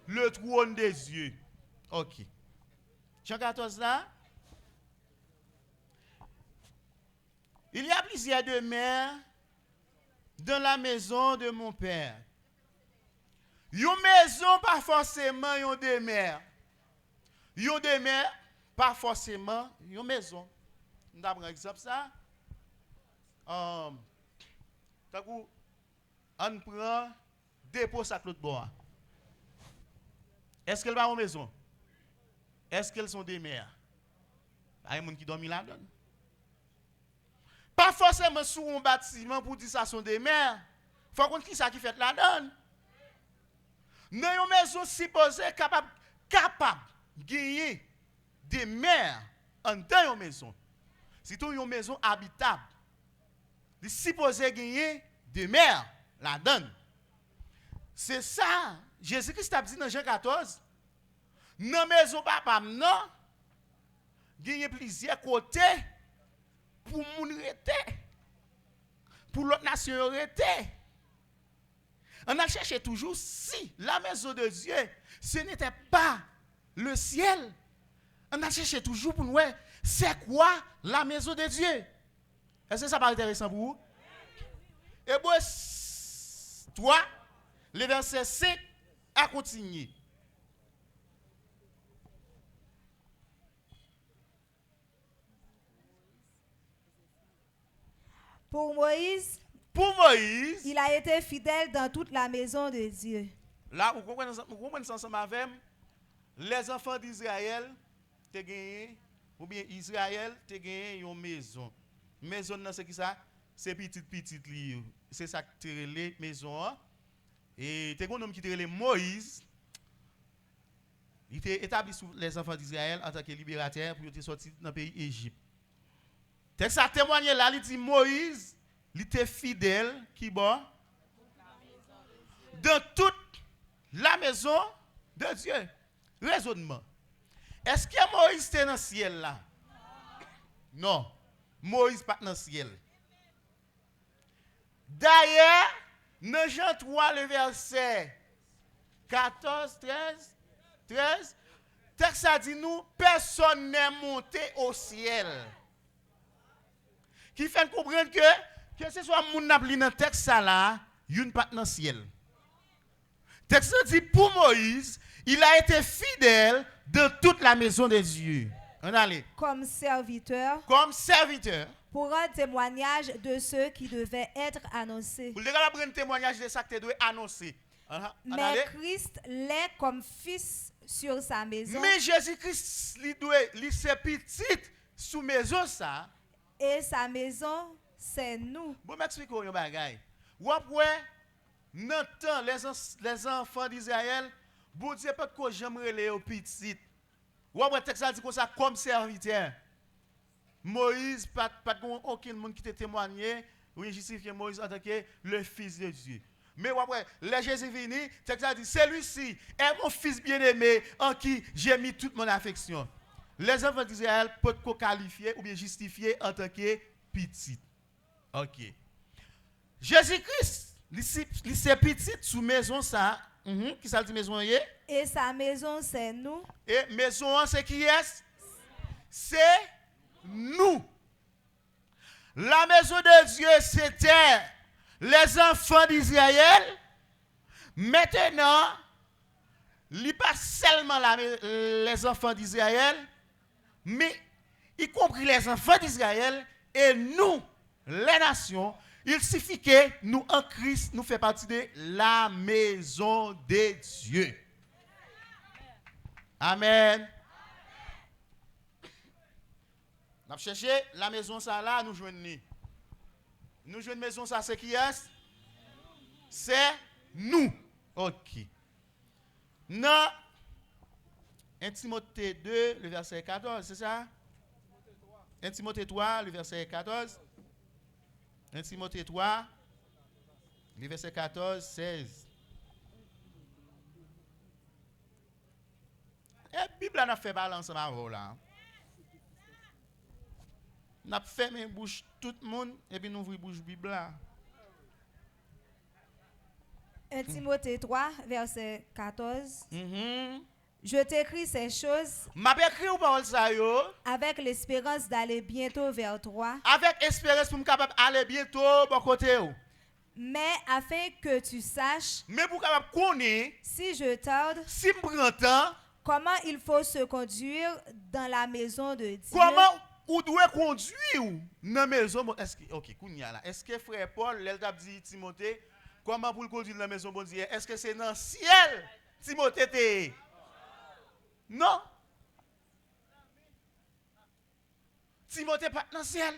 le trône de Dieu. Ok. Jean 14 là. Il y a plusieurs demeures dans la maison de mon père. Une maison, pas forcément une demeure. Une demeure, pas forcément une maison. On prend un exemple ça. On prend dépôt ça l'autre bord. Est-ce qu'elle va en maison? Est-ce qu'elles sont demeures? Il y a des gens qui dorment là-dedans. Pas forcément sur un bâtiment pour dire ça sont des mers. Il faut qu'on qui ça qui fait la donne. Dans une maison supposée capable de gagner des mers en dans une maison. C'est une maison habitable. Il supposé gagner des mers la donne. C'est ça Jésus-Christ a dit dans Jean 14. Dans la maison papa non gagner plusieurs côtés. Pour moun rete, pour l'autre nation rete. On a cherché toujours si la maison de Dieu, ce n'était pas le ciel. On a cherché toujours pour nous, c'est quoi la maison de Dieu? Est-ce que ça paraît intéressant pour vous? Hébreux 3, le verset 5 à continuer. Pour Moïse, il a été fidèle dans toute la maison de Dieu. Là, vous comprenez ça ensemble avec les enfants d'Israël, te gagné, ou bien Israël, te gagné une maison. Maison, c'est qui ça? C'est petit li. C'est ça que tu les maison. Et te un homme qui te les Moïse. Il était établi sous les enfants d'Israël en tant que libérateur pour être sorti dans le pays Égypte. Texte ça témoigne là, il dit Moïse, il était fidèle, qui bon? Dans toute la maison de Dieu. Raisonnement. Est-ce que Moïse était dans le ciel là? Non. Moïse pas dans le ciel. D'ailleurs, dans Jean 3, le verset 14, 13, texte a dit nous, personne n'est monté au ciel. Qui fait comprendre que ce soit mon appli dans le texte là, il n'y a pas dans le ciel. Texte dit pour Moïse, il a été fidèle de toute la maison de Dieu. On allait. Comme serviteur. Comme serviteur. Pour un témoignage de ceux qui devaient être annoncés. Vous devez prendre un témoignage de ça que tu dois annoncer. Mais Christ l'est comme fils sur sa maison. Mais Jésus-Christ, il c'est petit sous maison ça. Et sa maison, c'est nous. Bon, m'explique un bagay. Ou après, dans les enfants d'Israël, bon Dieu pas que j'aimerais les petits. Ou après, texte dit comme ça, comme serviteur. Moïse, pas aucun monde qui te témoigné, ou justifié Moïse en tant que le fils de Dieu. Mais après, le Jésus venu, texte dit, celui-ci est mon fils bien-aimé en qui j'ai mis toute mon affection. Les enfants d'Israël peuvent être qualifiés ou bien justifiés en tant que petit. Ok. Jésus-Christ, il c'est petit sous maison ça. Qui ça dit maison y est? Et sa maison, c'est nous. Et maison, c'est qui est? C'est nous. La maison de Dieu, c'était les enfants d'Israël. Maintenant, il n'est pas seulement les enfants d'Israël, mais y compris les enfants d'Israël et nous, les nations. Il suffit que nous, en Christ, nous faisons partie de la maison de Dieu. Amen. Nous avons cherché la maison ça là, nous jouons. Nous jouons maison ça, c'est qui est? C'est nous. Ok. Dans 1 Timothée 2, le verset 14, c'est ça? 1 Timothée 3, le verset 14. 1 Timothée 3, le verset 14, 16. La Bible a fait balance ma voix là. N'a fermé bouche tout le monde et puis nous ouvrons bouche Bible là. 1 Timothée 3, verset 14. Je t'écris ces choses M'a écrit ou parole ça yo avec l'espérance d'aller bientôt vers toi, avec espérance pour me capable aller bientôt bon côté ou. mais afin que tu saches, Mais pour capable connaître si je tarde, si me prend temps comment il faut se conduire dans la maison de Dieu. comment ou doit conduire ou dans la maison est-ce que OK kounya là est-ce que frère Paul l'elta dit Timothée comment pour conduire dans la maison bon Dieu est-ce que c'est dans le ciel Timothée t'es non. Timothée pas dans le ciel.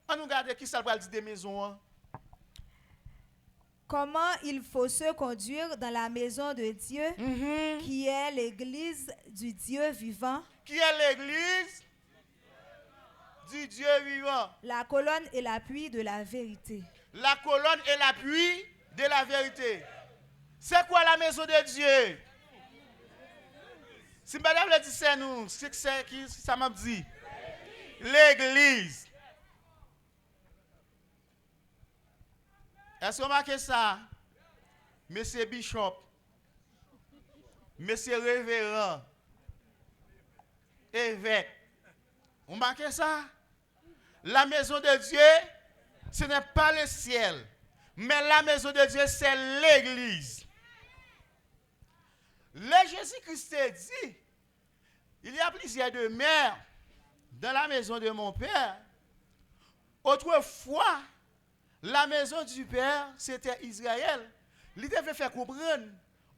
On nous regarde qui ça va dire des maisons. Comment il faut se conduire dans la maison de Dieu, qui est l'église du Dieu vivant. Qui est l'église du Dieu vivant. La colonne et l'appui de la vérité. La colonne et l'appui de la vérité. C'est quoi la maison de Dieu? Si madame le dit c'est nous, c'est qui ça m'a dit? L'église. Est-ce que vous remarquez ça? Monsieur Bishop, Monsieur Révérend, évêque. Vous remarquez ça? La maison de Dieu, ce n'est pas le ciel. Mais la maison de Dieu, c'est l'église. Le Jésus-Christ dit, il y a plusieurs demeures dans la maison de mon Père. Autrefois, la maison du Père, c'était Israël. il devait faire comprendre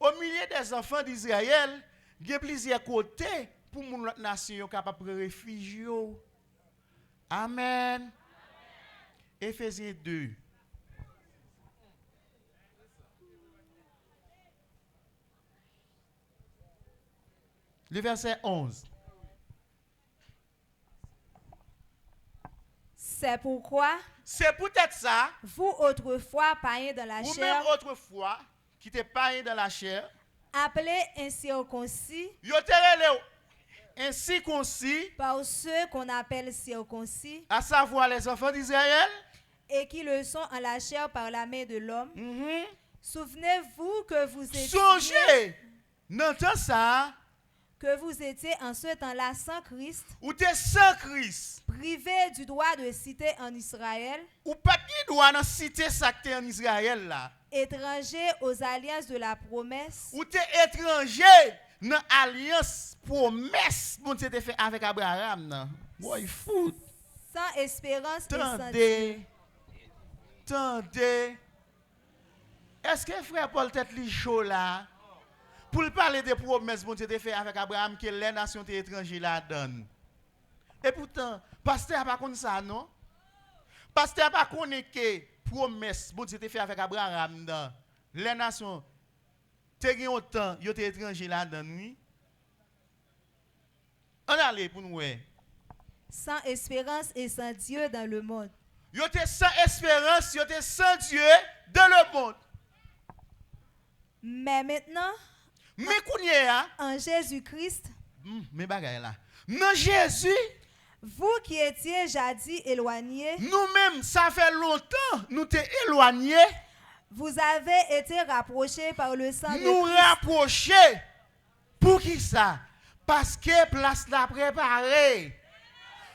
au milieu des enfants d'Israël, il y a plusieurs côtés pour mon nation capable de réfugier. Amen. Éphésiens 2. Le verset 11. C'est pourquoi C'est peut-être ça, vous autrefois païens dans la ou chair, même autrefois, qui t'es pas dans la chair, appelés incirconcis yo te relé ainsi concis, par ceux qu'on appelle circoncis à savoir les enfants d'Israël. et qui le sont en la chair par la main de l'homme. Mhm. Souvenez-vous que vous étiez Songez, n'entends ça, que vous étiez en ce temps-là sans Christ, ou t'es sans Christ, privés du droit de cité en Israël, ou pas qui doit dans citer ça que t'es en Israël là, étrangers aux alliances de la promesse, ou t'es étranger dans alliance promesse bon t'es fait avec Abraham là. Boy foot. sans espérance et sans Dieu. Tendez. Tendez. Est-ce que frère Paul tête li chaud là pour parler des promesses bon Dieu t'a fait avec Abraham que les nations étrangères la donnent. Et pourtant, pasteur pas connaît ça non? Pasteur pas connaît que promesse bon Dieu t'a fait avec Abraham dans les nations te gen autant yo te étranger la donne oui. On allez pour nous ouais. Sans espérance et sans Dieu dans le monde. Yo te sans espérance, yo te sans Dieu dans le monde. Mais maintenant, Mais kounye a, en Jésus-Christ, mais bagay là. Non Jésus, vous qui étiez jadis éloignés, nous-mêmes, ça fait longtemps, nous t'es éloignés, vous avez été rapprochés par le sang de nous Christ. rapprocher. Pour qui ça? Parce que place la préparée.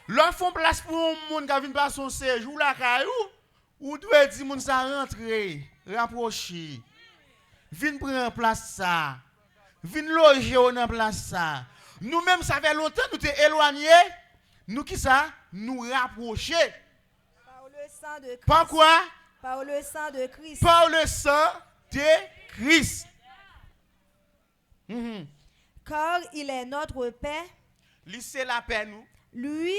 L'on font place pour un monde qui vient pas son séjour la caillou, ou doit dire moun ça rentrer, rapprocher. Vin prendre place ça. Vin loger dans place ça. Nous-mêmes, ça fait longtemps nous t'es éloignés. Nous qui ça? Nous rapprocher. Par le sang de Christ. Par quoi? Par le sang de Christ. Par le sang de Christ. Car il est notre paix. Lui, c'est la paix, nous. Lui,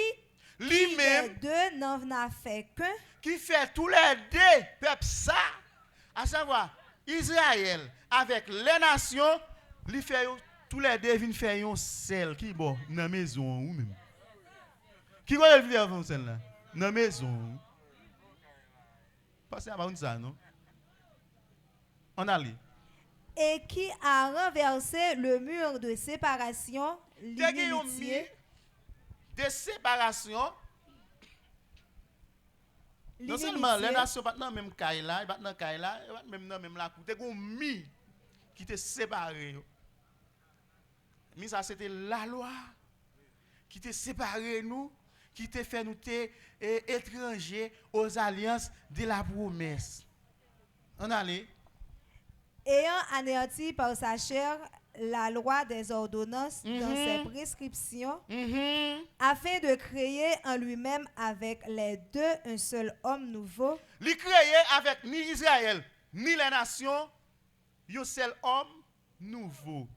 Lui-même, les deux n'en a fait qu'un. qui fait tous les deux, peuple ça, à savoir Israël avec les nations, lui fait tous les deux viennent faire un seul qui bon dans la maison ou même. Qui va le vivre avant celle là? Dans la maison. Passez à ça non? On allait. Et qui a renversé le mur de séparation, Dès qu'il y a un mur l'inimitié, de séparation, non seulement les nations pas dans même caille là, pas dans caille là, même dans même la cour, dès qu'on mi qui te séparé. Mais ça c'était la loi qui te séparé nous, qui te fait nous étrangers aux alliances de la promesse. On allait. ayant anéanti par sa chair la loi des ordonnances dans ses prescriptions, afin de créer en lui-même avec les deux un seul homme nouveau, Lui créé avec ni Israël, ni les nations, un seul homme nouveau.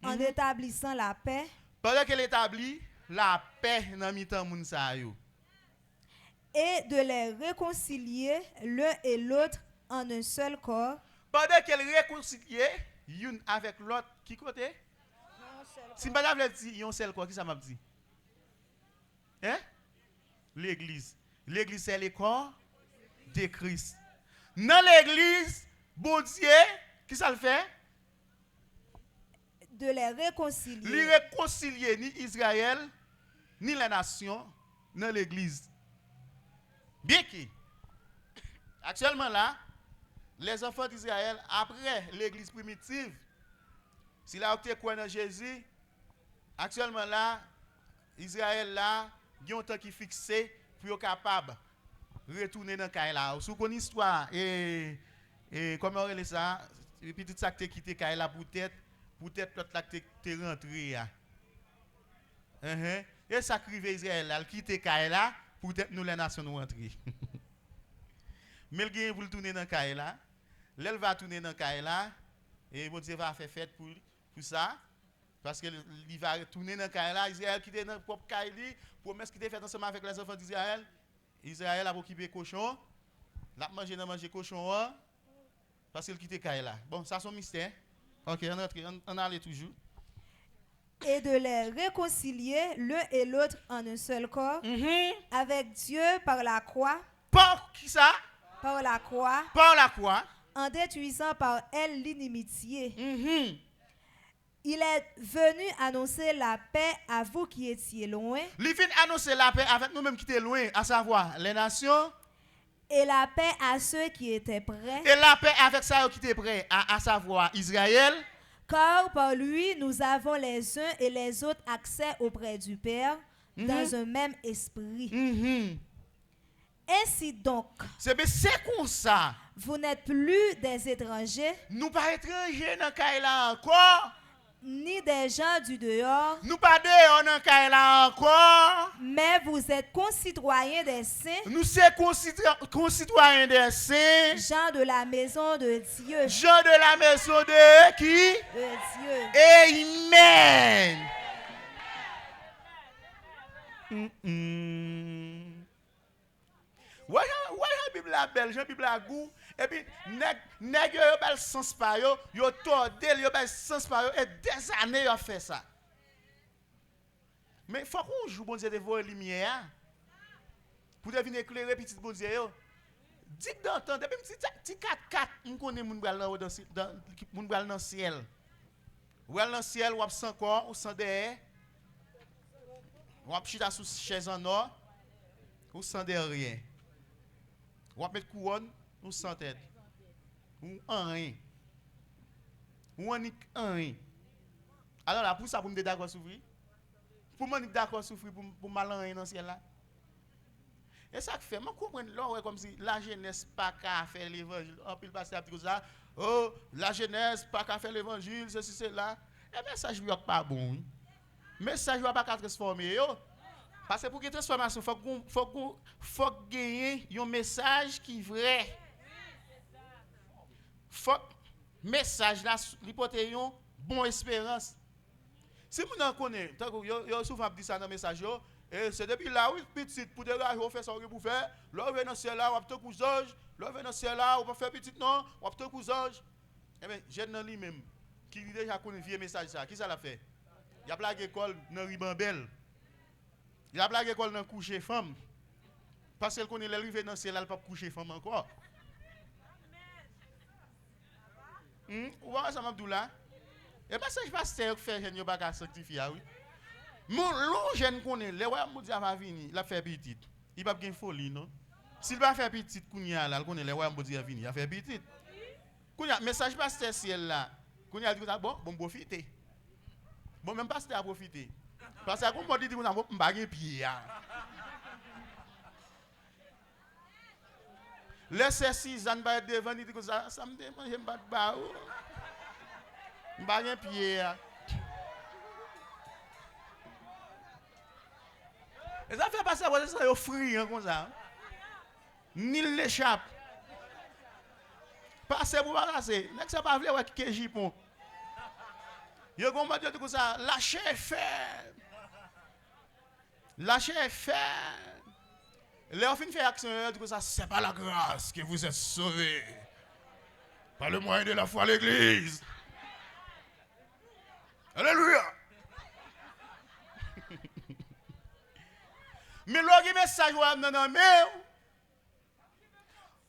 en établissant la paix, Pendant qu'elle établit la paix dans mi-temps moun sa yo. et de les réconcilier l'un et l'autre en un seul corps, Pendant qu'elle réconcilie une avec l'autre, qui côté? Si madame le dit, yon seul corps, qui ça m'a dit? Hein? L'église. L'église c'est le corps de Christ. Dans l'église, bon Dieu, qui ça le fait? de les réconcilier. Lui réconcilier ni Israël, ni les nations, dans l'église. Bien que, actuellement là, les enfants d'Israël, après l'église primitive, si là vous croyez dans Jésus, actuellement là, Israël là, il y a un temps qui est fixé pour être capable de retourner dans le cas là. Si vous connaissez l'histoire, et comment on dit ça, et puis tout ça qui quitté le là peut-être l'autre là qui est rentré. Et ça qui arrive Israël là, quitter le cas là, peut-être nous les nations nous rentrer. Mais le gain pour le tourner dans le cas là, Là, il va tourner dans le là, et bon Dieu va faire fête pour ça. Parce qu'il va tourner dans le là, Israël qui était dans le propre caille, promesse qui était faite ensemble avec les enfants d'Israël. Israël a occupé cochon, l'a mangé cochon, parce qu'il quittait caille là. Bon, ça c'est un mystère. Ok, on allait toujours. Et de les réconcilier l'un et l'autre en un seul corps avec Dieu par la croix. Par qui ça? Par la croix. Par la croix. En détruisant par elle l'inimitié. Il est venu annoncer la paix à vous qui étiez loin. Il vient annoncer la paix avec nous-mêmes qui étions loin, à savoir les nations. Et la paix à ceux qui étaient prêts. Et la paix avec ceux qui étaient prêts, à savoir Israël. Car par lui, nous avons les uns et les autres accès auprès du Père dans un même esprit. Ainsi donc, c'est comme ça. Vous n'êtes plus des étrangers. Nous pas étrangers dans Kaila encore. Ni des gens du dehors. Nous pas dehors dans Kaila encore. Mais vous êtes concitoyens des saints. Nous sommes concitoyens des saints. Gens de la maison de Dieu. Gens de la maison de qui? De Dieu. Amen. Ouais, la Bible la belle, la Bible la goût. Et puis, nèg yo bel sens pa yo tordel, yo bel sens pa yo, et des années yo fait ça. Mais faut qu'on joue bon Dieu de voir lumière pour devenir éclairer petit bon Dieu yo. Dit d'entendre depuis petit 4-4, on connaît moun bral dans moun bral dans ciel. Ou dans ciel ou sans corps ou sans derrière. Ou chita sous chaise en or ou sans derrière. Ou mettre couronne ou sans tête. Ou en rien. Ou en rien. Alors là, pour ça, pour me d'accord souffrir. Pour me d'accord souffrir pour mal en rien dans ce ciel là. Et ça fait, je comprends là, comme si la jeunesse pas qu'à faire l'évangile. En pile passer à ça. Oh, la jeunesse pas qu'à faire l'évangile, ceci, cela. Et bien, ça, je ne pas bon. Mais ça, je ne pas transformer. Parce que pour qu'il transformation, il faut gagner un message qui est vrai. Faut message là, l'hypothèse une bonne espérance. Si vous n'en connaissez, vous souvent dit ça dans le message, et c'est depuis là, oui, petit, pour des gars, on fait ça pour faire. Là, on vient dans ce ciel-là, on va te coucher. Là, on vient dans ce ciel-là, on va faire petit, non, on va te coucher. Eh bien, j'ai dans lui-même, qui déjà connaît vieux message ça, qui ça l'a fait? Il y a plein d'écoles dans Ribambelle. Il y a plein d'écoles dans coucher femme. Parce qu'elle connaît l'arrivée dans le ciel, elle ne peut pas coucher femme encore. Ou va ça m'abdoula. Et bien, ça, je passe à faire jeune, il n'y a pas sanctifier, oui. Mon jeune connaît, les ouais, mon Dieu va venir, il a fait petit. Il va pas de folie, non? S'il va faire petit, kounya là, il connaît les ouais, mon Dieu va venir, il a fait petit. Kounya, message pasteur ciel là. Kounya dit bon profiter. Bon même pasteur à profiter. Parce que comme on dit qu'on a pas de pied. Laissez 6 ans ba devant dit que ça me demande j'aime pas de ba. Pas de pied. Et ça fait passer à ça, yo fri comme ça. Ni l'échappe. Passer pour passer. N'est-ce pas vle ouais qui jipon. Yo comme Dieu comme ça, lâchez faire. Lâchez faire. Léo fin fait action comme ça, c'est pas la grâce que vous êtes sauvés. Par le moyen de la foi à l'église. Alléluia. Mais le message non mais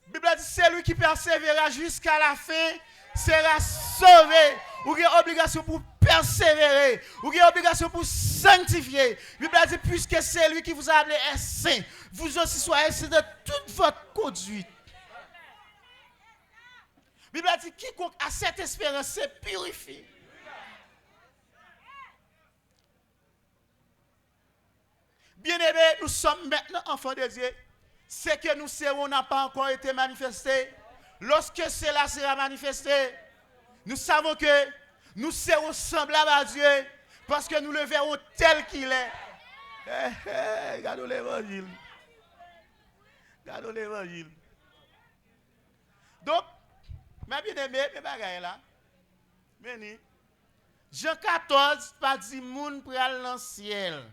Bible dit c'est lui qui persévérera jusqu'à la fin sera sauvé. Ou qui a obligation pour persévérer, ou qui a obligation pour sanctifier. Bible dit puisque c'est lui qui vous a appelé un saint, vous aussi soyez saints de toute votre conduite. Bible dit quiconque a cette espérance se purifie. Bien-aimés, nous sommes maintenant enfants de Dieu. Ce que nous serons n'a pas encore été manifesté. Lorsque cela sera manifesté, nous savons que nous serons semblables à Dieu parce que nous le verrons tel qu'il est. Regardons l'évangile. Regardons l'évangile. Donc, Mais bien aimé, mais bagaille là. Meni. Jean 14 pas dit moun pral dans ciel.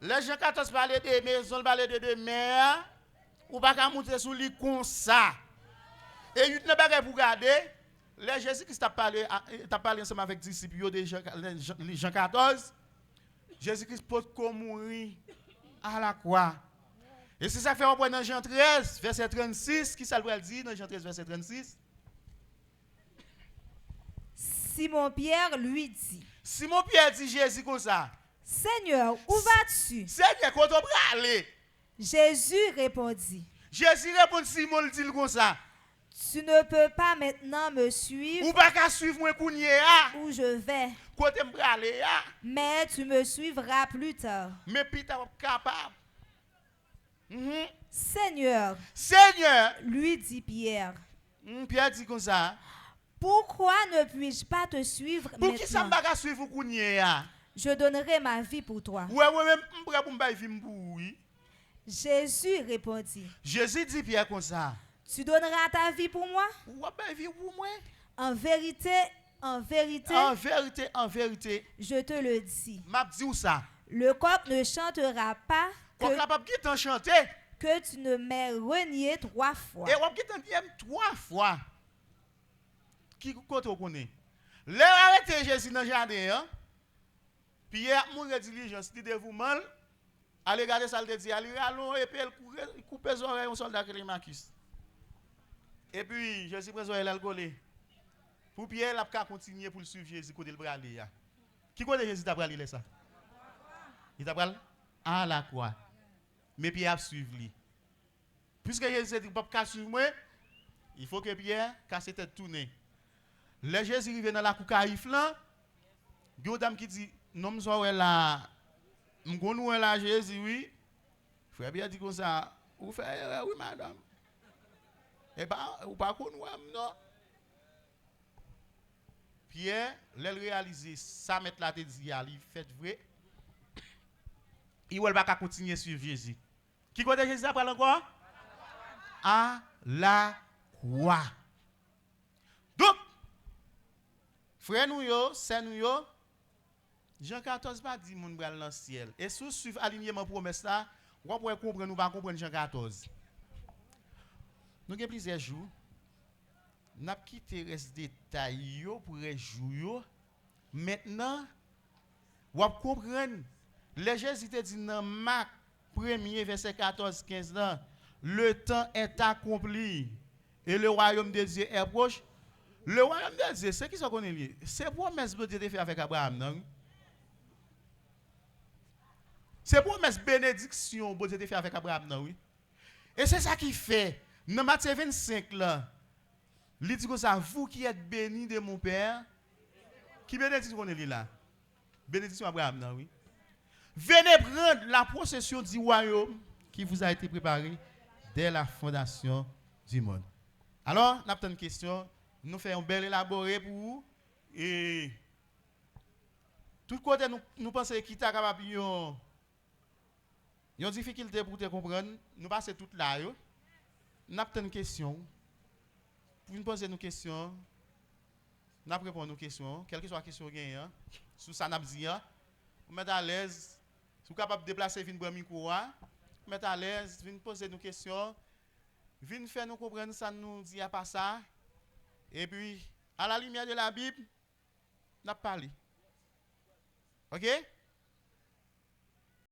Le Jean 14 parle de maison, parle de mer, ou pas qu'à monter sous lui comme ça. Et il n'a pas pour garder. Le Jésus-Christ t'a parlé ensemble avec les disciples de Jean 14. Jésus-Christ peut mourir à la croix. Et c'est ça que fait on prend dans Jean 13, verset 36, qui ça le dit dans Jean 13, verset 36? Simon-Pierre lui dit. Simon-Pierre dit Jésus comme ça. Seigneur, où vas-tu? Seigneur, quand on va aller? Jésus répondit. Jésus répond Simon le dit comme ça. Tu ne peux pas maintenant me suivre Ou pas qu'à suivre moi kounye où je vais, côté me aller mais tu me suivras plus tard. mais puis t'es capable. Seigneur, Seigneur, lui dit Pierre, Pierre dit comme ça. pourquoi ne puis-je pas te suivre Pour qui ça maintenant? me pas suivre kounye Je donnerai ma vie pour toi. Ouais même m'prêt pour me vie m'boui. Jésus répondit. Jésus dit Pierre comme ça. Tu donneras ta vie pour moi? Ou pas vie pour moi? En vérité, En vérité, je te le dis. m'a dit ou ça. Le coq ne chantera pas Quand capable qui t'en chanter que tu ne m'aies renié 3 fois. et on qui t'en dit 3 fois. Qui côté on connaît? Là arrêter Jésus dans jardin hein. Pierre mourir diligence, dit dévouement. Allez regarder ça le dit, allez allons et puis il coupe les oreilles au soldat Clémacus. Et puis Jésus prend oreille là collé. Pour Pierre il a continuer pour suivre Jésus côté le bras aller. Qui côté Jésus t'a bralé ça? Il t'a bralé à la croix. Mais Pierre a suivi lui. Puisque Jésus dit pas suivre moi, il faut que Pierre casse tête tourner. Le Jésus arrive dans la cour Caïphe là, il y a une dame qui dit non m'soire là m'gonnou là Jésus oui. Frère bien dit comme ça, ou fait oui madame. Et pas ou pas connait non. Pierre, l'elle réaliser ça mettre la tête dit il fait vrai. Il va pas continuer suivre Jésus. Qui côté Jésus après encore? À la croix. Donc frère nous yo, c'est nous yo. Jean 14 pas dit moun bral dans ciel. Et sous suivre alignement promesse là, on pourrait comprendre nous pas comprendre Jean 14. Nous avons plusieurs jours. Nous avons quitté les détails pour les jours. Maintenant, vous comprenez. Les Jésus te dit dans Marc 1er verset 14-15 là, le temps est accompli et le royaume de Dieu est proche. Le royaume de Dieu, c'est qui ça connaît lié? C'est promesse que Dieu a fait avec Abraham, non? C'est promesse bénédiction que Dieu a fait avec Abraham, non? Oui. Et c'est ça qui fait. Dans Matthieu 25 là, il dit que ça, vous qui êtes bénis de mon Père, qui bénédiction qu'on est là? Bénédiction Abraham, non? Oui. Venez prendre la possession du royaume qui vous a été préparé dès la fondation du monde. Alors, nous avons une question. Nous faisons un bel élaboré pour vous. Et tout côté, nous pensons qu'il est capable de faire une difficulté pour te comprendre. Nous passons tout là. Nous avons une question. Pour nous poser une question, nous avons répondu à nos questions. Quelle que soit la question gagnante, sous ça, nous avons dit, vous mettez à l'aise. Si vous êtes capable de déplacer, venez prendre le micro, vous mettez à l'aise, venez poser nos questions, venez faire nous comprendre ça, nous dit à pas ça. Et puis, à la lumière de la Bible, nous parlons. OK?